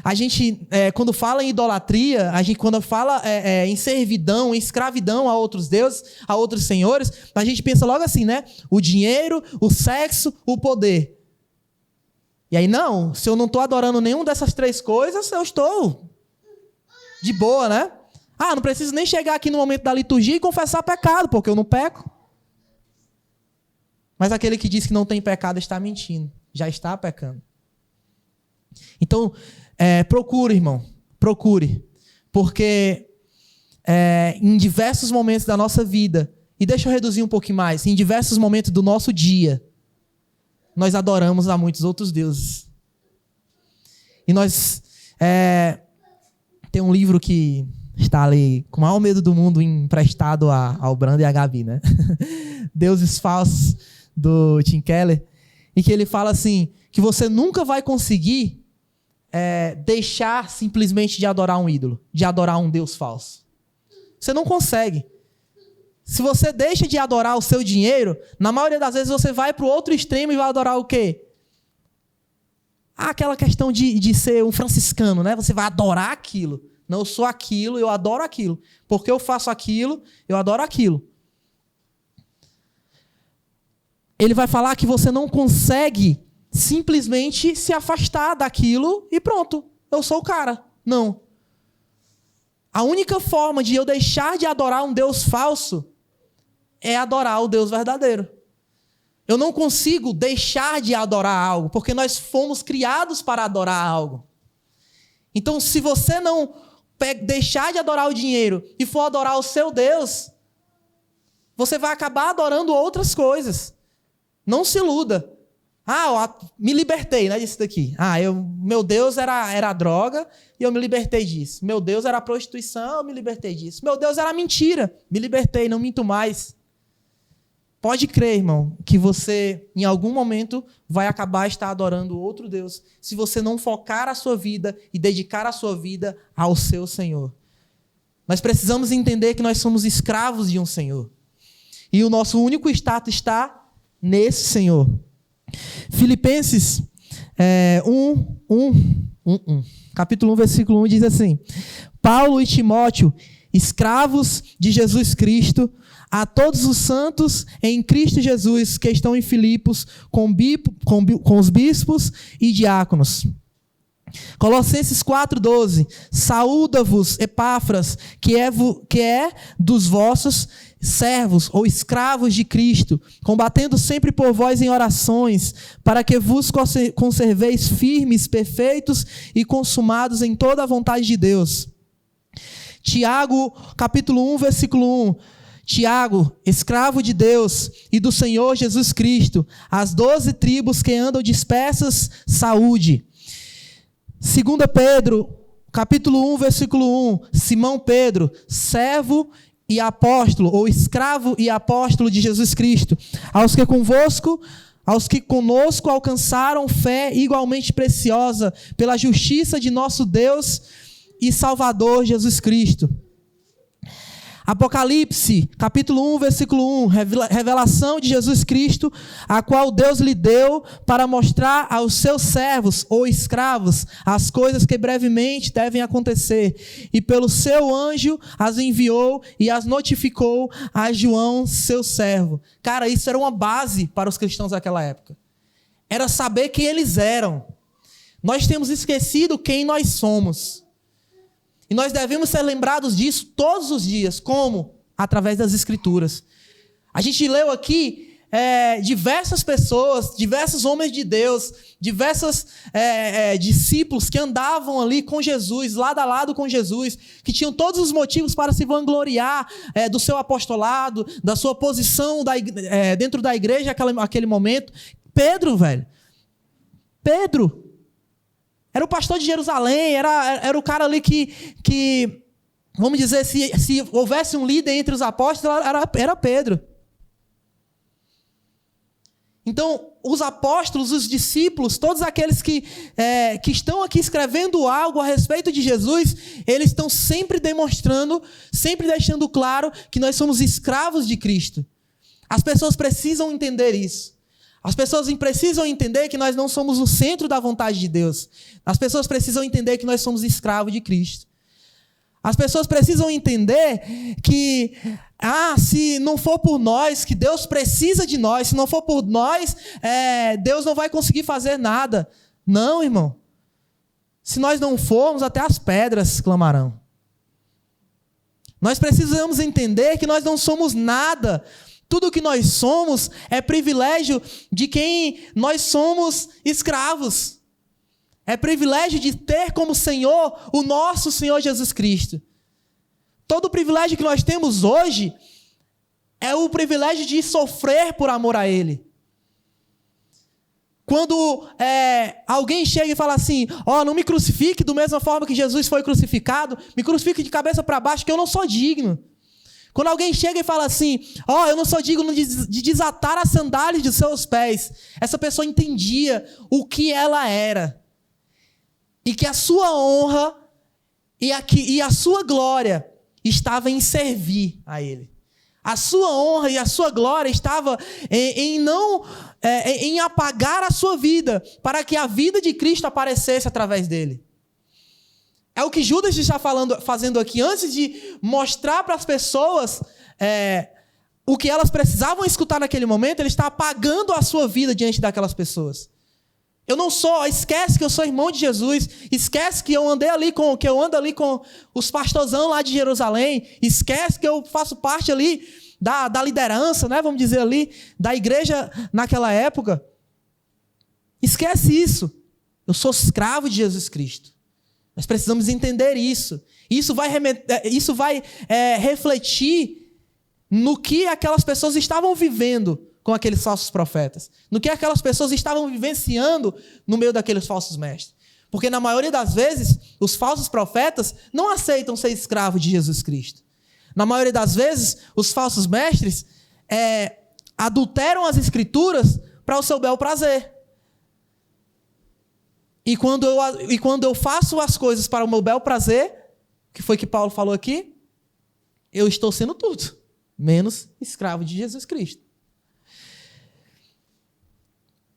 a gente, quando fala em idolatria, quando fala em servidão, em escravidão a outros deuses, a outros senhores, a gente pensa logo assim, né? O dinheiro, o sexo, o poder. E aí, não, se eu não estou adorando nenhuma dessas três coisas, eu estou de boa, né? Não preciso nem chegar aqui no momento da liturgia e confessar pecado, porque eu não peco. Mas aquele que diz que não tem pecado está mentindo, já está pecando. Então, procure, irmão, procure. Porque em diversos momentos da nossa vida, e deixa eu reduzir um pouquinho mais, em diversos momentos do nosso dia, nós adoramos a muitos outros deuses. E nós... tem um livro que está ali com o maior medo do mundo emprestado ao Brando e à Gabi, né? Deuses Falsos, do Tim Keller. E que ele fala assim, que você nunca vai conseguir deixar simplesmente de adorar um ídolo, de adorar um Deus falso. Você não consegue. Se você deixa de adorar o seu dinheiro, na maioria das vezes você vai para o outro extremo e vai adorar o quê? Aquela questão de ser um franciscano, né? Você vai adorar aquilo. Não, eu sou aquilo, eu adoro aquilo. Porque eu faço aquilo, eu adoro aquilo. Ele vai falar que você não consegue simplesmente se afastar daquilo e pronto, eu sou o cara. Não. A única forma de eu deixar de adorar um Deus falso é adorar o Deus verdadeiro. Eu não consigo deixar de adorar algo, porque nós fomos criados para adorar algo. Então, se você não deixar de adorar o dinheiro e for adorar o seu Deus, você vai acabar adorando outras coisas. Não se iluda. Me libertei, né, disso daqui. Meu Deus era a droga e eu me libertei disso. Meu Deus era a prostituição, eu me libertei disso. Meu Deus era a mentira, me libertei, não minto mais. Pode crer, irmão, que você, em algum momento, vai acabar estar adorando outro Deus, se você não focar a sua vida e dedicar a sua vida ao seu Senhor. Nós precisamos entender que nós somos escravos de um Senhor. E o nosso único status está nesse Senhor. Filipenses 1, capítulo 1, versículo 1, diz assim: Paulo e Timóteo, escravos de Jesus Cristo, a todos os santos em Cristo Jesus que estão em Filipos, com os bispos e diáconos. Colossenses 4,12: Saúda-vos, Epáfras, que é dos vossos servos ou escravos de Cristo, combatendo sempre por vós em orações, para que vos conserveis firmes, perfeitos e consumados em toda a vontade de Deus. Tiago, capítulo 1, versículo 1: Tiago, escravo de Deus e do Senhor Jesus Cristo, as 12 tribos que andam dispersas, saúde. 2 Pedro, capítulo 1, versículo 1: Simão Pedro, servo e apóstolo, ou escravo e apóstolo de Jesus Cristo, aos que conosco alcançaram fé igualmente preciosa pela justiça de nosso Deus e Salvador Jesus Cristo. Apocalipse, capítulo 1, versículo 1, revelação de Jesus Cristo, a qual Deus lhe deu para mostrar aos seus servos ou escravos as coisas que brevemente devem acontecer, e pelo seu anjo as enviou e as notificou a João, seu servo. Cara, isso era uma base para os cristãos daquela época. Era saber quem eles eram. Nós temos esquecido quem nós somos. E nós devemos ser lembrados disso todos os dias. Como? Através das Escrituras. A gente leu aqui diversas pessoas, diversos homens de Deus, diversos discípulos que andavam ali com Jesus, lado a lado com Jesus, que tinham todos os motivos para se vangloriar do seu apostolado, da sua posição dentro da igreja naquele momento. Pedro, velho. Pedro era o pastor de Jerusalém, era o cara ali que vamos dizer, se houvesse um líder entre os apóstolos, era Pedro. Então, os apóstolos, os discípulos, todos aqueles que estão aqui escrevendo algo a respeito de Jesus, eles estão sempre demonstrando, sempre deixando claro que nós somos escravos de Cristo. As pessoas precisam entender isso. As pessoas precisam entender que nós não somos o centro da vontade de Deus. As pessoas precisam entender que nós somos escravos de Cristo. As pessoas precisam entender que, se não for por nós, que Deus precisa de nós, se não for por nós, Deus não vai conseguir fazer nada. Não, irmão. Se nós não formos, até as pedras clamarão. Nós precisamos entender que nós não somos nada. Tudo que nós somos é privilégio de quem nós somos escravos. É privilégio de ter como Senhor o nosso Senhor Jesus Cristo. Todo o privilégio que nós temos hoje é o privilégio de sofrer por amor a Ele. Quando alguém chega e fala assim, não me crucifique da mesma forma que Jesus foi crucificado, me crucifique de cabeça para baixo, que eu não sou digno. Quando alguém chega e fala assim, eu não sou digno de desatar as sandálias de seus pés, essa pessoa entendia o que ela era. E que a sua honra e a sua glória estava em servir a Ele. A sua honra e a sua glória estava em apagar a sua vida, para que a vida de Cristo aparecesse através dele. É o que Judas está fazendo aqui, antes de mostrar para as pessoas o que elas precisavam escutar naquele momento, ele está apagando a sua vida diante daquelas pessoas. Esquece que eu sou irmão de Jesus, esquece que eu ando ali com os pastorzão lá de Jerusalém, esquece que eu faço parte ali da liderança, né, vamos dizer ali, da igreja naquela época. Esquece isso. Eu sou escravo de Jesus Cristo. Nós precisamos entender isso. Isso vai refletir no que aquelas pessoas estavam vivendo com aqueles falsos profetas. No que aquelas pessoas estavam vivenciando no meio daqueles falsos mestres. Porque na maioria das vezes, os falsos profetas não aceitam ser escravos de Jesus Cristo. Na maioria das vezes, os falsos mestres adulteram as escrituras para o seu bel prazer. E quando eu faço as coisas para o meu bel prazer, que foi que Paulo falou aqui, eu estou sendo tudo, menos escravo de Jesus Cristo.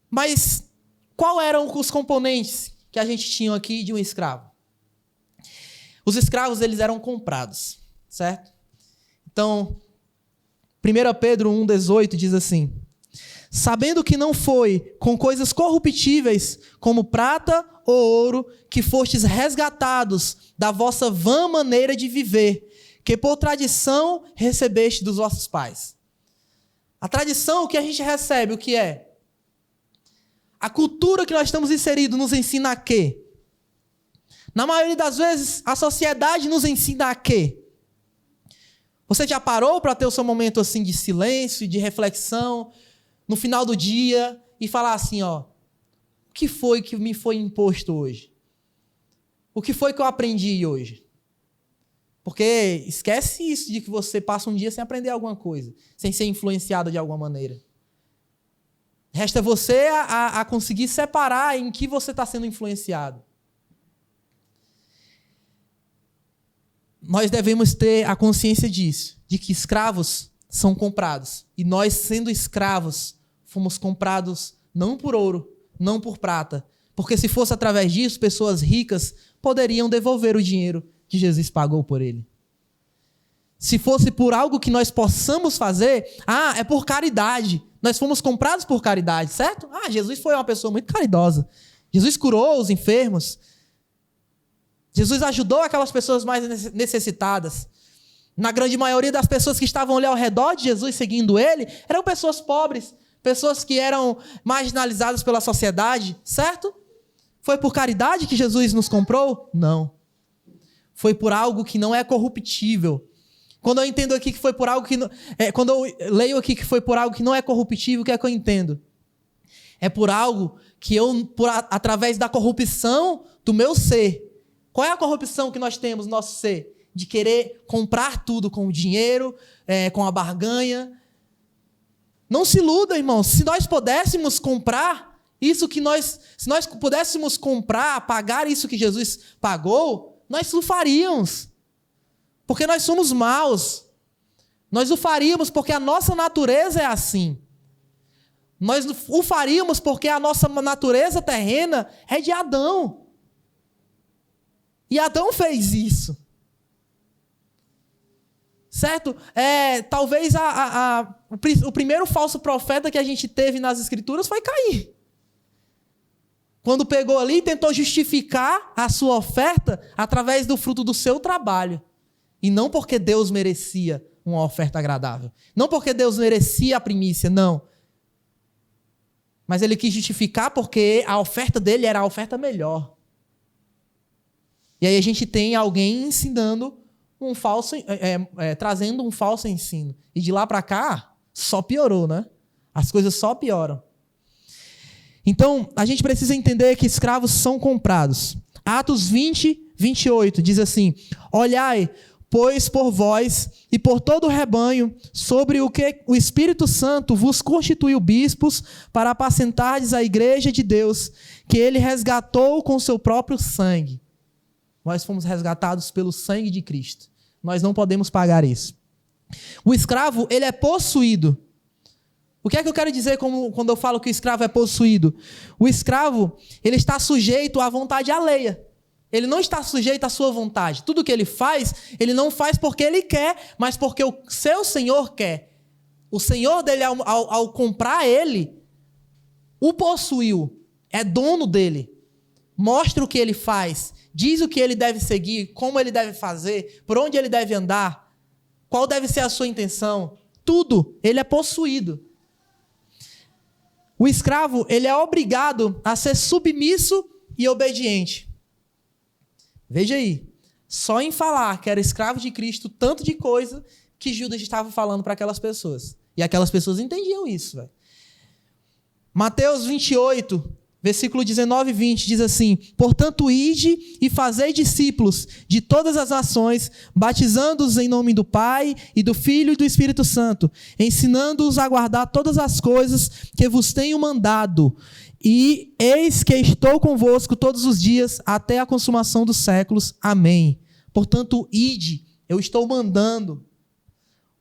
Mas qual eram os componentes que a gente tinha aqui de um escravo? Os escravos, eles eram comprados, certo? Então, 1 Pedro 1,18 diz assim: sabendo que não foi com coisas corruptíveis, como prata ou ouro, que fostes resgatados da vossa vã maneira de viver, que por tradição recebeste dos vossos pais. A tradição que a gente recebe, o que é? A cultura que nós estamos inseridos nos ensina a quê? Na maioria das vezes, a sociedade nos ensina a quê? Você já parou para ter o seu momento assim de silêncio, de reflexão, no final do dia, e falar assim, o que foi que me foi imposto hoje? O que foi que eu aprendi hoje? Porque esquece isso de que você passa um dia sem aprender alguma coisa, sem ser influenciado de alguma maneira. Resta você a conseguir separar em que você está sendo influenciado. Nós devemos ter a consciência disso, de que escravos são comprados. E nós, sendo escravos, fomos comprados não por ouro, não por prata. Porque se fosse através disso, pessoas ricas poderiam devolver o dinheiro que Jesus pagou por ele. Se fosse por algo que nós possamos fazer, é por caridade. Nós fomos comprados por caridade, certo? Jesus foi uma pessoa muito caridosa. Jesus curou os enfermos. Jesus ajudou aquelas pessoas mais necessitadas. Na grande maioria das pessoas que estavam ali ao redor de Jesus, seguindo ele, eram pessoas pobres, pessoas que eram marginalizadas pela sociedade, certo? Foi por caridade que Jesus nos comprou? Não. Foi por algo que não é corruptível. Quando eu entendo aqui que foi por algo que não, quando eu leio aqui que foi por algo que não é corruptível, o que é que eu entendo? É por algo que através da corrupção do meu ser. Qual é a corrupção que nós temos no nosso ser? De querer comprar tudo com o dinheiro, com a barganha. Não se iluda, irmão. Se nós pudéssemos comprar isso que se nós pudéssemos pagar isso que Jesus pagou, nós o faríamos. Porque nós somos maus. Nós o faríamos porque a nossa natureza é assim. Nós o faríamos porque a nossa natureza terrena é de Adão. E Adão fez isso. Certo? Talvez o primeiro falso profeta que a gente teve nas Escrituras foi Caim. Quando pegou ali e tentou justificar a sua oferta através do fruto do seu trabalho. E não porque Deus merecia uma oferta agradável. Não porque Deus merecia a primícia, não. Mas ele quis justificar porque a oferta dele era a oferta melhor. E aí a gente tem alguém ensinando trazendo um falso ensino. E de lá para cá, só piorou, né? As coisas só pioram. Então, a gente precisa entender que escravos são comprados. Atos 20, 28 diz assim: olhai, pois por vós e por todo o rebanho, sobre o que o Espírito Santo vos constituiu bispos, para apacentardes a igreja de Deus, que ele resgatou com seu próprio sangue. Nós fomos resgatados pelo sangue de Cristo. Nós não podemos pagar isso. O escravo, ele é possuído. O que é que eu quero dizer quando eu falo que o escravo é possuído? O escravo, ele está sujeito à vontade alheia. Ele não está sujeito à sua vontade. Tudo que ele faz, ele não faz porque ele quer, mas porque o seu senhor quer. O senhor dele, ao comprar ele, o possuiu. É dono dele. Mostra o que ele faz. Diz o que ele deve seguir, como ele deve fazer, por onde ele deve andar, qual deve ser a sua intenção. Tudo, ele é possuído. O escravo, ele é obrigado a ser submisso e obediente. Veja aí, só em falar que era escravo de Cristo, tanto de coisa que Judas estava falando para aquelas pessoas. E aquelas pessoas entendiam isso. Véio. Mateus 28, versículo 19 e 20, diz assim: portanto, ide e fazei discípulos de todas as nações, batizando-os em nome do Pai e do Filho e do Espírito Santo, ensinando-os a guardar todas as coisas que vos tenho mandado. E eis que estou convosco todos os dias, até a consumação dos séculos. Amém. Portanto, ide, eu estou mandando.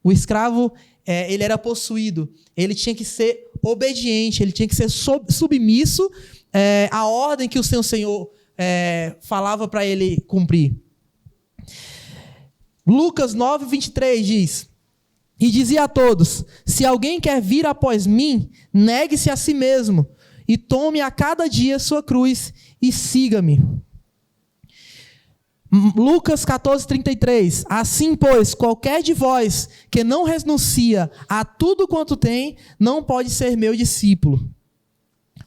O escravo, ele era possuído, ele tinha que ser obediente, ele tinha que ser submisso à ordem que o seu Senhor falava para ele cumprir. Lucas 9, 23 diz: e dizia a todos: se alguém quer vir após mim, negue-se a si mesmo, e tome a cada dia sua cruz e siga-me. Lucas 14, 33. Assim, pois, qualquer de vós que não renuncia a tudo quanto tem, não pode ser meu discípulo.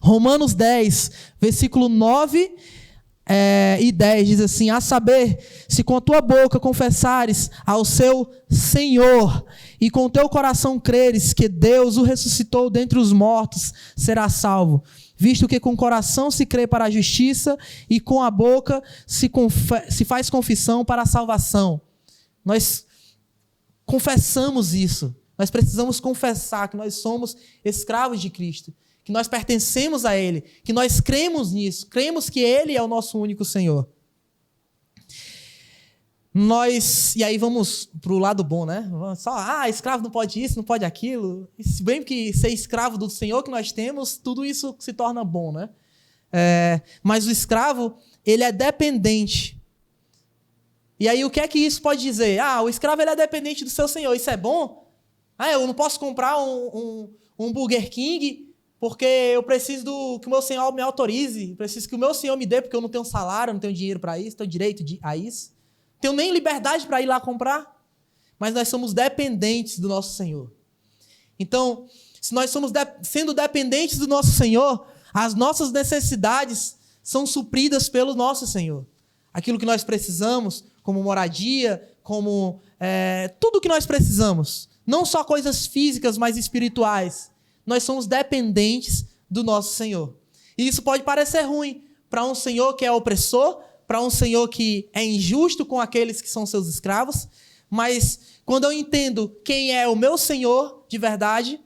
Romanos 10, versículo 9 e 10 diz assim: a saber, se com a tua boca confessares ao seu Senhor e com o teu coração creres que Deus o ressuscitou dentre os mortos, serás salvo. Visto que com o coração se crê para a justiça e com a boca se faz confissão para a salvação. Nós confessamos isso. Nós precisamos confessar que nós somos escravos de Cristo, que nós pertencemos a Ele, que nós cremos nisso, cremos que Ele é o nosso único Senhor. E aí vamos para o lado bom, né? Escravo não pode isso, não pode aquilo. E se bem que ser escravo do Senhor que nós temos, tudo isso se torna bom, né? Mas o escravo, ele é dependente. E aí o que é que isso pode dizer? O escravo ele é dependente do seu Senhor, isso é bom? Eu não posso comprar um Burger King porque eu preciso que o meu Senhor me autorize, preciso que o meu Senhor me dê, porque eu não tenho salário, eu não tenho dinheiro para isso, tenho direito a isso. Tenho nem liberdade para ir lá comprar. Mas nós somos dependentes do nosso Senhor. Então, se nós somos sendo dependentes do nosso Senhor, as nossas necessidades são supridas pelo nosso Senhor. Aquilo que nós precisamos, como moradia, como tudo que nós precisamos. Não só coisas físicas, mas espirituais. Nós somos dependentes do nosso Senhor. E isso pode parecer ruim para um Senhor que é opressor, para um Senhor que é injusto com aqueles que são seus escravos, mas quando eu entendo quem é o meu Senhor de verdade,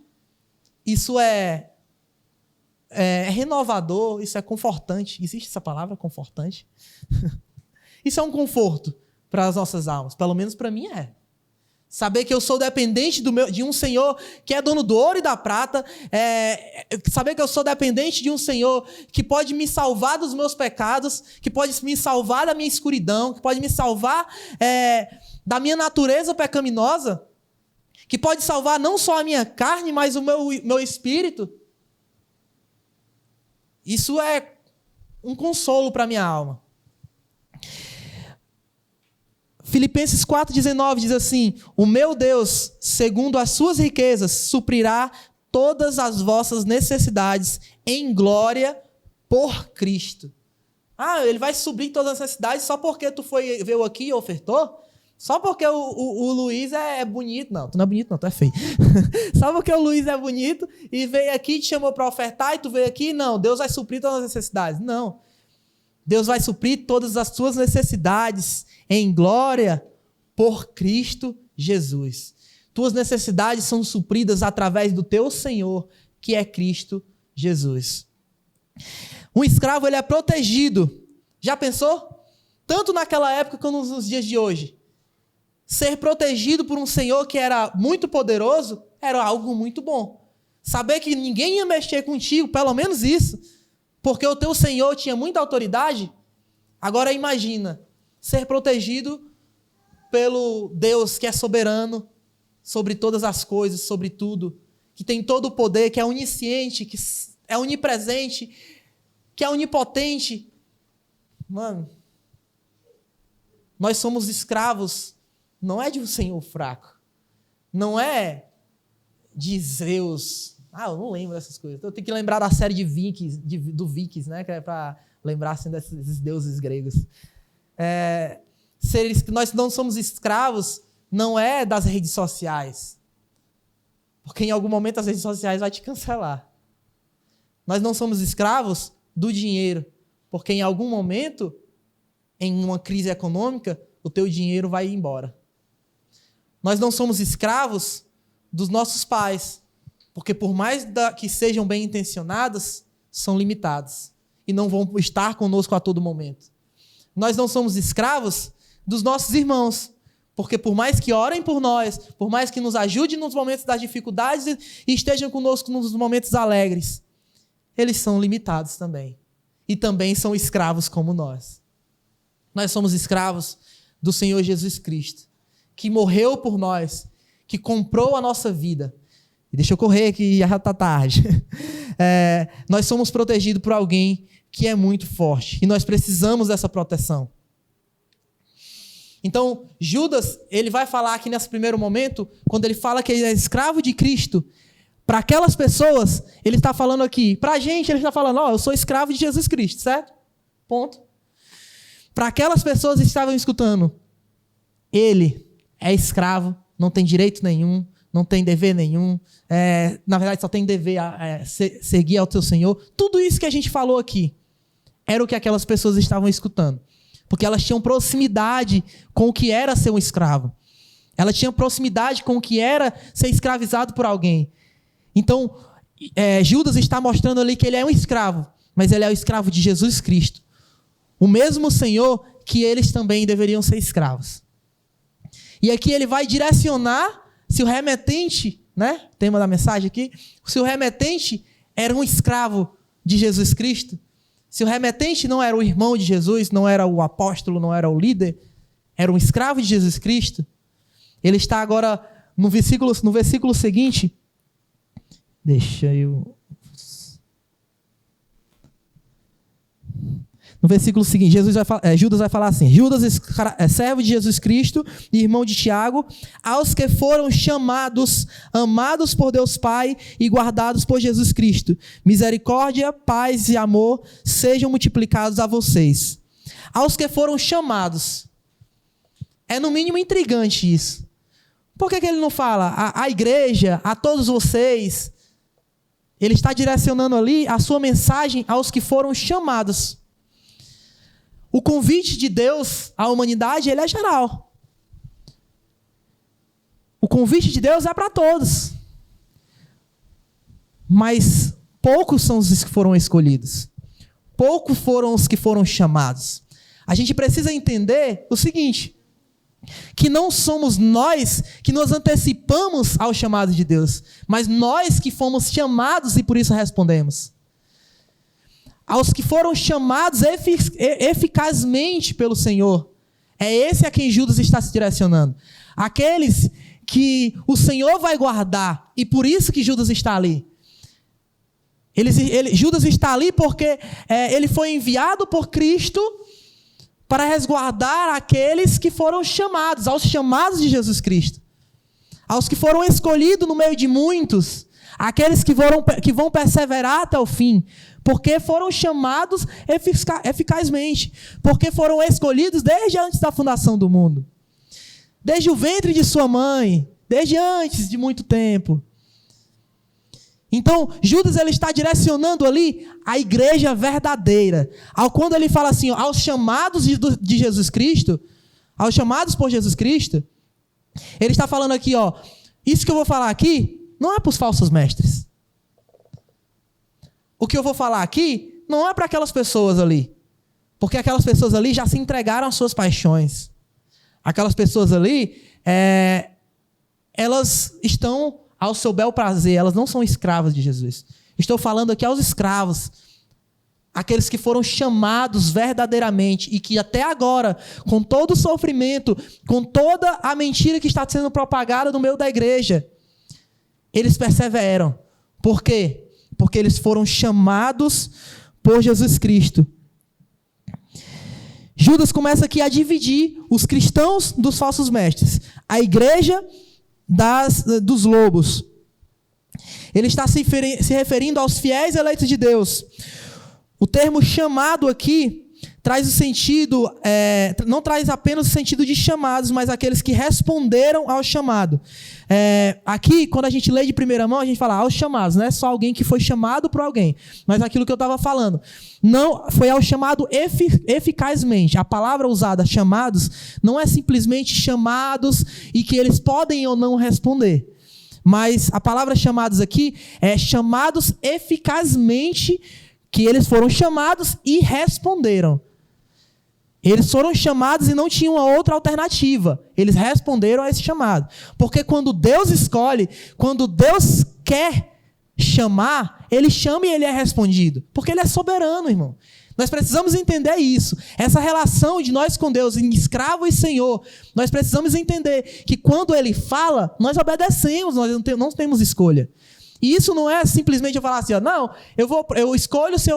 isso é renovador, isso é confortante. Existe essa palavra, confortante? Isso é um conforto para as nossas almas, pelo menos para mim é. Saber que eu sou dependente de um Senhor que é dono do ouro e da prata. Saber que eu sou dependente de um Senhor que pode me salvar dos meus pecados, que pode me salvar da minha escuridão, que pode me salvar da minha natureza pecaminosa, que pode salvar não só a minha carne, mas o meu espírito. Isso é um consolo para a minha alma. Filipenses 4,19 diz assim: o meu Deus, segundo as suas riquezas, suprirá todas as vossas necessidades em glória por Cristo. Ele vai suprir todas as necessidades só porque tu veio aqui e ofertou? Só porque o Luiz é bonito? Não, tu não é bonito não, tu é feio. Só porque o Luiz é bonito e veio aqui, te chamou para ofertar e tu veio aqui? Não, Deus vai suprir todas as necessidades. Não. Deus vai suprir todas as suas necessidades em glória por Cristo Jesus. Tuas necessidades são supridas através do teu Senhor, que é Cristo Jesus. Um escravo, ele é protegido. Já pensou? Tanto naquela época como nos dias de hoje. Ser protegido por um Senhor que era muito poderoso era algo muito bom. Saber que ninguém ia mexer contigo, pelo menos isso, porque o teu Senhor tinha muita autoridade. Agora imagina, ser protegido pelo Deus que é soberano sobre todas as coisas, sobre tudo, que tem todo o poder, que é onisciente, que é onipresente, que é onipotente. Mano, nós somos escravos, não é de um Senhor fraco, não é de Zeus. Eu não lembro dessas coisas. Eu tenho que lembrar da série de Vikings, do Vikings, né? Que é para lembrar assim, desses deuses gregos. Nós não somos escravos, não é das redes sociais. Porque em algum momento as redes sociais vão te cancelar. Nós não somos escravos do dinheiro. Porque em algum momento, em uma crise econômica, o teu dinheiro vai ir embora. Nós não somos escravos dos nossos pais. Porque por mais que sejam bem intencionados, são limitados. E não vão estar conosco a todo momento. Nós não somos escravos dos nossos irmãos. Porque por mais que orem por nós, por mais que nos ajudem nos momentos das dificuldades e estejam conosco nos momentos alegres, eles são limitados também. E também são escravos como nós. Nós somos escravos do Senhor Jesus Cristo, que morreu por nós, que comprou a nossa vida. E deixa eu correr que já está tarde. Nós somos protegidos por alguém que é muito forte. E nós precisamos dessa proteção. Então, Judas, ele vai falar aqui nesse primeiro momento, quando ele fala que ele é escravo de Cristo, para aquelas pessoas, ele está falando aqui. Para a gente, ele está falando, eu sou escravo de Jesus Cristo, certo? Ponto. Para aquelas pessoas que estavam escutando, ele é escravo, não tem direito nenhum, não tem dever nenhum, na verdade só tem dever a seguir ao teu Senhor. Tudo isso que a gente falou aqui era o que aquelas pessoas estavam escutando. Porque elas tinham proximidade com o que era ser um escravo. Elas tinham proximidade com o que era ser escravizado por alguém. Então, Judas está mostrando ali que ele é um escravo, mas ele é o escravo de Jesus Cristo. O mesmo Senhor que eles também deveriam ser escravos. E aqui ele vai direcionar se o remetente, né? Tema da mensagem aqui, se o remetente era um escravo de Jesus Cristo, se o remetente não era o irmão de Jesus, não era o apóstolo, não era o líder, era um escravo de Jesus Cristo, ele está agora no versículo seguinte. Deixa eu... No versículo seguinte, Judas vai falar assim: Judas, servo de Jesus Cristo e irmão de Tiago, aos que foram chamados, amados por Deus Pai e guardados por Jesus Cristo, misericórdia, paz e amor sejam multiplicados a vocês. Aos que foram chamados. É no mínimo intrigante isso. Por que ele não fala a igreja, a todos vocês? Ele está direcionando ali a sua mensagem aos que foram chamados. O convite de Deus à humanidade, ele é geral. O convite de Deus é para todos. Mas poucos são os que foram escolhidos. Poucos foram os que foram chamados. A gente precisa entender o seguinte: que não somos nós que nos antecipamos ao chamado de Deus, mas nós que fomos chamados e por isso respondemos. Aos que foram chamados eficazmente pelo Senhor, é esse a quem Judas está se direcionando. Aqueles que o Senhor vai guardar, e por isso que Judas está ali. Judas está ali porque ele foi enviado por Cristo para resguardar aqueles que foram chamados, aos chamados de Jesus Cristo. Aos que foram escolhidos no meio de muitos, aqueles que vão perseverar até o fim, porque foram chamados eficazmente, porque foram escolhidos desde antes da fundação do mundo. Desde o ventre de sua mãe, desde antes de muito tempo. Então, Judas ele está direcionando ali a igreja verdadeira. Quando ele fala assim, aos chamados de Jesus Cristo, aos chamados por Jesus Cristo, ele está falando aqui, isso que eu vou falar aqui, não é para os falsos mestres. O que eu vou falar aqui, não é para aquelas pessoas ali. Porque aquelas pessoas ali já se entregaram às suas paixões. Aquelas pessoas ali, elas estão ao seu bel prazer, elas não são escravas de Jesus. Estou falando aqui aos escravos, aqueles que foram chamados verdadeiramente e que até agora, com todo o sofrimento, com toda a mentira que está sendo propagada no meio da igreja, eles perseveram. Por quê? Porque eles foram chamados por Jesus Cristo. Judas começa aqui a dividir os cristãos dos falsos mestres, a igreja dos lobos. Ele está se referindo aos fiéis eleitos de Deus. O termo chamado aqui traz o sentido, não traz apenas o sentido de chamados, mas aqueles que responderam ao chamado. Aqui, quando a gente lê de primeira mão, a gente fala aos chamados, não é só alguém que foi chamado por alguém, mas aquilo que eu estava falando. Não, foi ao chamado eficazmente. A palavra usada, chamados, não é simplesmente chamados e que eles podem ou não responder. Mas a palavra chamados aqui é chamados eficazmente, que eles foram chamados e responderam. Eles foram chamados e não tinham outra alternativa. Eles responderam a esse chamado. Porque quando Deus escolhe, quando Deus quer chamar, Ele chama e Ele é respondido. Porque Ele é soberano, irmão. Nós precisamos entender isso. Essa relação de nós com Deus, em escravo e Senhor, nós precisamos entender que quando Ele fala, nós obedecemos, nós não temos escolha. E isso não é simplesmente eu falar assim, não, eu escolho se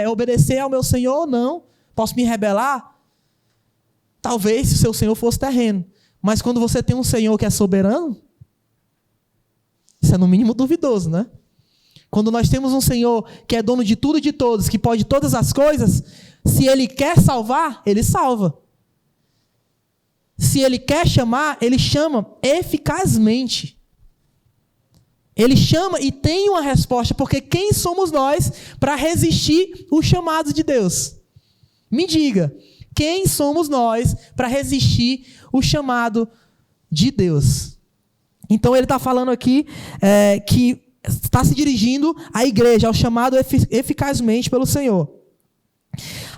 obedecer ao meu Senhor ou não. Posso me rebelar? Talvez se o seu Senhor fosse terreno. Mas quando você tem um Senhor que é soberano, isso é no mínimo duvidoso, né? Quando nós temos um Senhor que é dono de tudo e de todos, que pode todas as coisas, se Ele quer salvar, Ele salva. Se Ele quer chamar, Ele chama eficazmente. Ele chama e tem uma resposta, porque quem somos nós para resistir os chamados de Deus? Me diga. Quem somos nós para resistir o chamado de Deus? Então ele está falando aqui que está se dirigindo à igreja, ao chamado eficazmente pelo Senhor.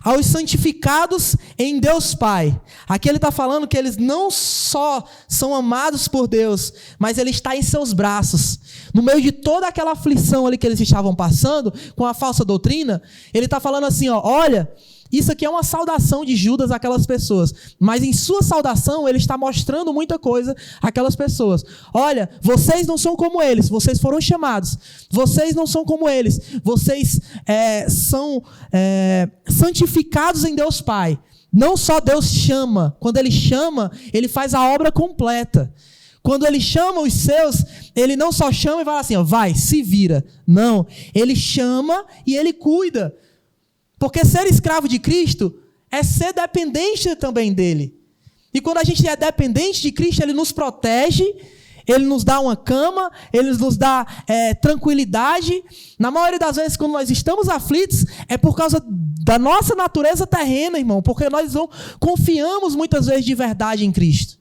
Aos santificados em Deus Pai. Aqui ele está falando que eles não só são amados por Deus, mas Ele está em seus braços. No meio de toda aquela aflição ali que eles estavam passando, com a falsa doutrina, ele está falando assim, olha, isso aqui é uma saudação de Judas àquelas pessoas, mas em sua saudação ele está mostrando muita coisa àquelas pessoas. Olha, vocês não são como eles, vocês foram chamados. Vocês não são como eles, vocês são santificados em Deus Pai. Não só Deus chama, quando Ele chama, Ele faz a obra completa. Quando Ele chama os seus, Ele não só chama e fala assim, vai, se vira. Não, Ele chama e Ele cuida. Porque ser escravo de Cristo é ser dependente também dEle. E quando a gente é dependente de Cristo, Ele nos protege, Ele nos dá uma cama, Ele nos dá tranquilidade. Na maioria das vezes, quando nós estamos aflitos, é por causa da nossa natureza terrena, irmão. Porque nós não confiamos muitas vezes de verdade em Cristo.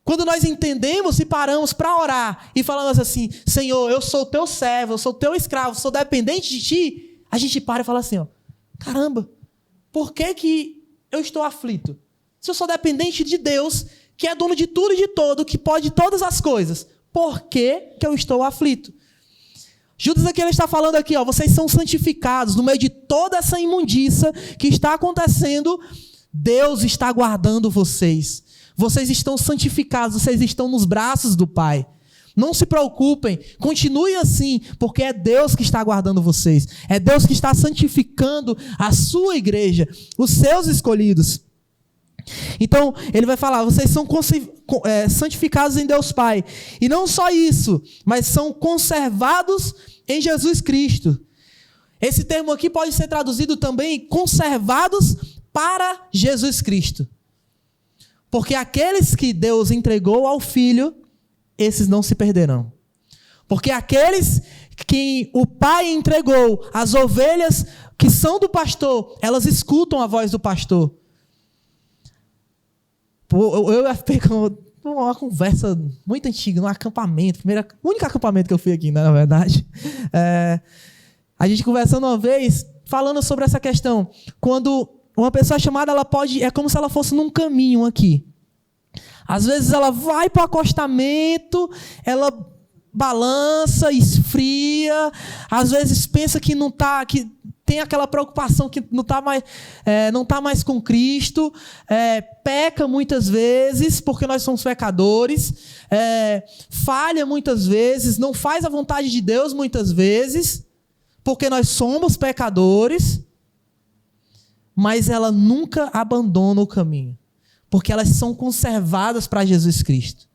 Quando nós entendemos e paramos para orar e falamos assim, Senhor, eu sou teu servo, eu sou teu escravo, sou dependente de Ti, a gente para e fala assim, caramba, por que eu estou aflito? Se eu sou dependente de Deus, que é dono de tudo e de todo, que pode todas as coisas, por que eu estou aflito? Judas aqui, ele está falando aqui, ó, vocês são santificados no meio de toda essa imundícia que está acontecendo. Deus está guardando vocês. Vocês estão santificados, vocês estão nos braços do Pai. Não se preocupem, continue assim, porque é Deus que está guardando vocês. É Deus que está santificando a sua igreja, os seus escolhidos. Então, ele vai falar, vocês são santificados em Deus Pai. E não só isso, mas são conservados em Jesus Cristo. Esse termo aqui pode ser traduzido também, conservados para Jesus Cristo. Porque aqueles que Deus entregou ao Filho, esses não se perderão. Porque aqueles que o Pai entregou, as ovelhas que são do pastor, elas escutam a voz do pastor. Eu peguei uma conversa muito antiga, num acampamento, o único acampamento que eu fui aqui, né, na verdade. A gente conversando uma vez, falando sobre essa questão. Quando uma pessoa chamada, é como se ela fosse num caminho aqui. Às vezes ela vai para o acostamento, ela balança, esfria, às vezes pensa que não está, que tem aquela preocupação que não está mais com Cristo, peca muitas vezes, porque nós somos pecadores, falha muitas vezes, não faz a vontade de Deus muitas vezes, porque nós somos pecadores, mas ela nunca abandona o caminho, porque elas são conservadas para Jesus Cristo.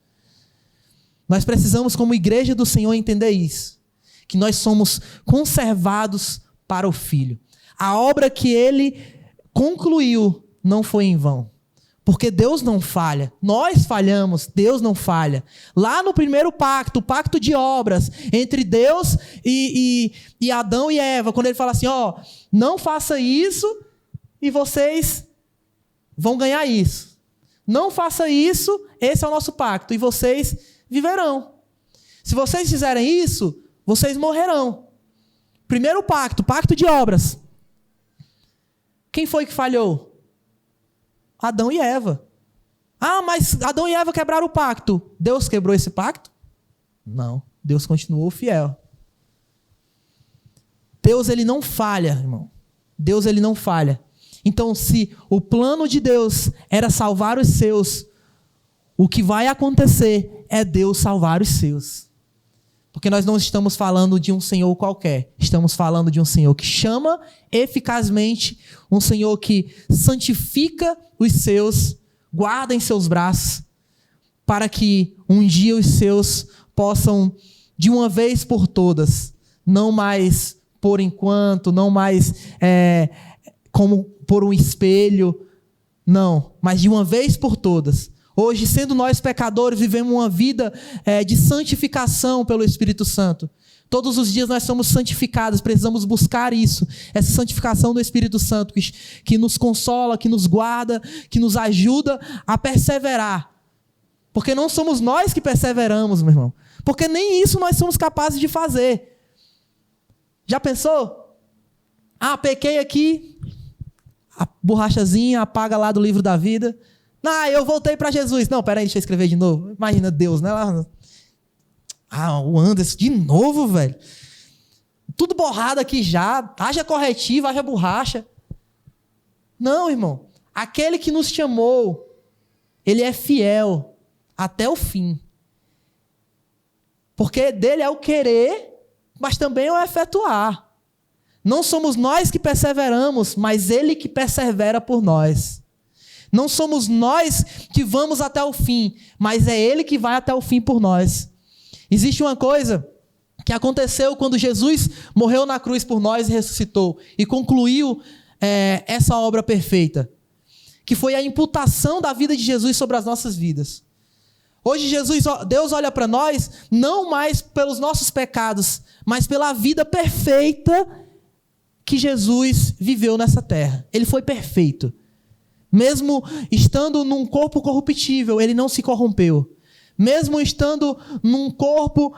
Nós precisamos, como igreja do Senhor, entender isso, que nós somos conservados para o Filho. A obra que Ele concluiu não foi em vão, porque Deus não falha. Nós falhamos, Deus não falha. Lá no primeiro pacto, o pacto de obras entre Deus e Adão e Eva, quando Ele fala assim, ó, não faça isso e vocês vão ganhar isso. Não faça isso, esse é o nosso pacto, e vocês viverão. Se vocês fizerem isso, vocês morrerão. Primeiro pacto, pacto de obras. Quem foi que falhou? Adão e Eva. Ah, mas Adão e Eva quebraram o pacto. Deus quebrou esse pacto? Não, Deus continuou fiel. Deus, ele não falha, irmão. Deus, ele não falha. Então, se o plano de Deus era salvar os seus, o que vai acontecer é Deus salvar os seus. Porque nós não estamos falando de um Senhor qualquer. Estamos falando de um Senhor que chama eficazmente, um Senhor que santifica os seus, guarda em seus braços, para que um dia os seus possam, de uma vez por todas, não mais por enquanto, não mais como por um espelho, não, mas de uma vez por todas. Hoje, sendo nós pecadores, vivemos uma vida de santificação pelo Espírito Santo. Todos os dias nós somos santificados, precisamos buscar isso, essa santificação do Espírito Santo, que nos consola, que nos guarda, que nos ajuda a perseverar. Porque não somos nós que perseveramos, meu irmão. Porque nem isso nós somos capazes de fazer. Já pensou? Ah, pequei aqui, a borrachazinha apaga lá do livro da vida. Ah, eu voltei para Jesus. Não, peraí, deixa eu escrever de novo. Imagina Deus, né? Ah, o Anderson, de novo, velho. Tudo borrado aqui já. Haja corretivo, haja borracha. Não, irmão. Aquele que nos chamou, ele é fiel até o fim. Porque dele é o querer, mas também é o efetuar. Não somos nós que perseveramos, mas ele que persevera por nós. Não somos nós que vamos até o fim, mas é ele que vai até o fim por nós. Existe uma coisa que aconteceu quando Jesus morreu na cruz por nós e ressuscitou e concluiu essa obra perfeita, que foi a imputação da vida de Jesus sobre as nossas vidas. Hoje Deus olha para nós não mais pelos nossos pecados, mas pela vida perfeita que Jesus viveu nessa terra. Ele foi perfeito. Mesmo estando num corpo corruptível, ele não se corrompeu. Mesmo estando num corpo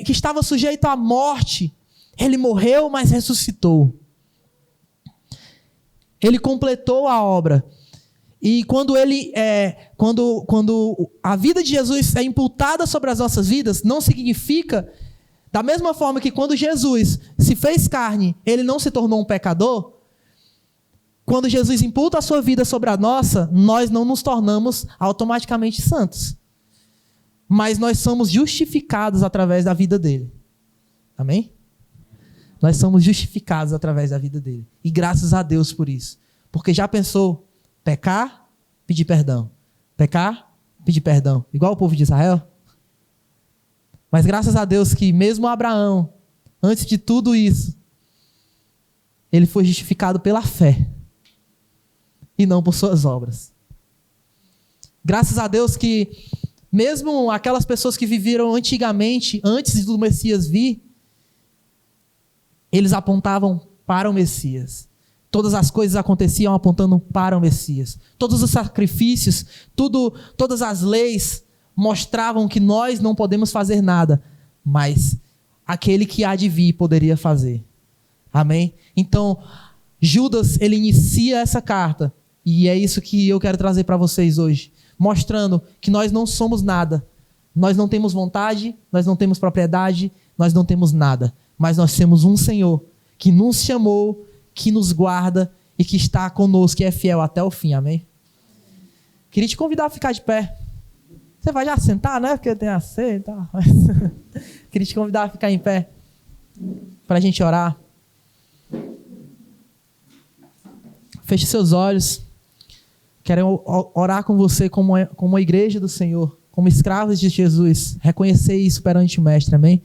que estava sujeito à morte, ele morreu, mas ressuscitou. Ele completou a obra. E quando a vida de Jesus é imputada sobre as nossas vidas, não significa, da mesma forma que quando Jesus se fez carne, ele não se tornou um pecador. Quando Jesus imputa a sua vida sobre a nossa, nós não nos tornamos automaticamente santos. Mas nós somos justificados através da vida dele. Amém? Nós somos justificados através da vida dele. E graças a Deus por isso. Porque já pensou, pecar, pedir perdão. Pecar, pedir perdão. Igual o povo de Israel. Mas graças a Deus que mesmo Abraão, antes de tudo isso, ele foi justificado pela fé. E não por suas obras. Graças a Deus que mesmo aquelas pessoas que viveram antigamente, antes do Messias vir, eles apontavam para o Messias. Todas as coisas aconteciam apontando para o Messias. Todos os sacrifícios, todas as leis mostravam que nós não podemos fazer nada, mas aquele que há de vir poderia fazer. Amém? Então, Judas, ele inicia essa carta, e é isso que eu quero trazer para vocês hoje, mostrando que nós não somos nada. Nós não temos vontade, nós não temos propriedade, nós não temos nada. Mas nós temos um Senhor que nos chamou, que nos guarda e que está conosco, que é fiel até o fim. Amém? Queria te convidar a ficar de pé. Você vai já sentar, né? Porque tem a ceia e tal. Queria te convidar a ficar em pé para a gente orar. Feche seus olhos. Quero orar com você como uma igreja do Senhor, como escravos de Jesus. Reconhecer isso perante o Mestre, amém?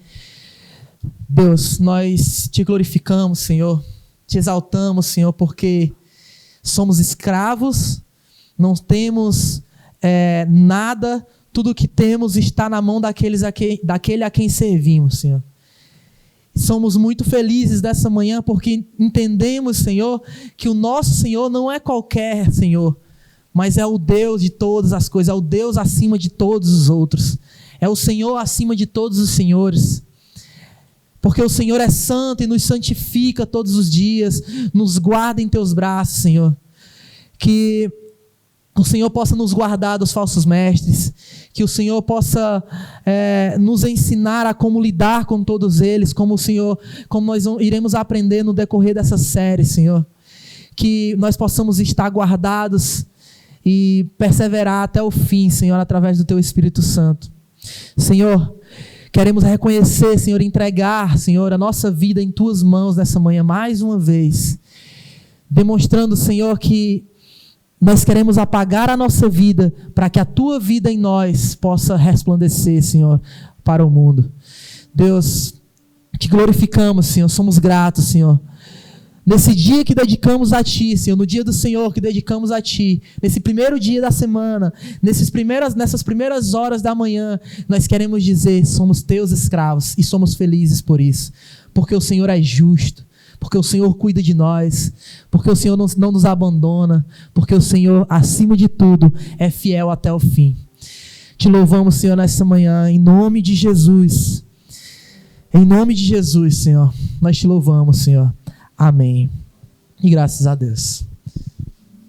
Deus, nós te glorificamos, Senhor. Te exaltamos, Senhor, porque somos escravos, não temos nada. Tudo o que temos está na mão daquele a quem servimos, Senhor. Somos muito felizes dessa manhã porque entendemos, Senhor, que o nosso Senhor não é qualquer Senhor, mas é o Deus de todas as coisas, é o Deus acima de todos os outros, é o Senhor acima de todos os senhores, porque o Senhor é santo e nos santifica todos os dias, nos guarda em teus braços, Senhor, que o Senhor possa nos guardar dos falsos mestres, que o Senhor possa nos ensinar a como lidar com todos eles, como nós iremos aprender no decorrer dessa série, Senhor, que nós possamos estar guardados e perseverar até o fim, Senhor, através do Teu Espírito Santo. Senhor, queremos reconhecer, Senhor, entregar, Senhor, a nossa vida em Tuas mãos nessa manhã, mais uma vez, demonstrando, Senhor, que nós queremos apagar a nossa vida para que a Tua vida em nós possa resplandecer, Senhor, para o mundo. Deus, te glorificamos, Senhor, somos gratos, Senhor. Nesse dia que dedicamos a Ti, Senhor, no dia do Senhor que dedicamos a Ti, nesse primeiro dia da semana, nessas primeiras horas da manhã, nós queremos dizer, somos Teus escravos e somos felizes por isso, porque o Senhor é justo, porque o Senhor cuida de nós, porque o Senhor não nos abandona, porque o Senhor, acima de tudo, é fiel até o fim. Te louvamos, Senhor, nessa manhã, em nome de Jesus. Em nome de Jesus, Senhor, nós te louvamos, Senhor. Amém. E graças a Deus.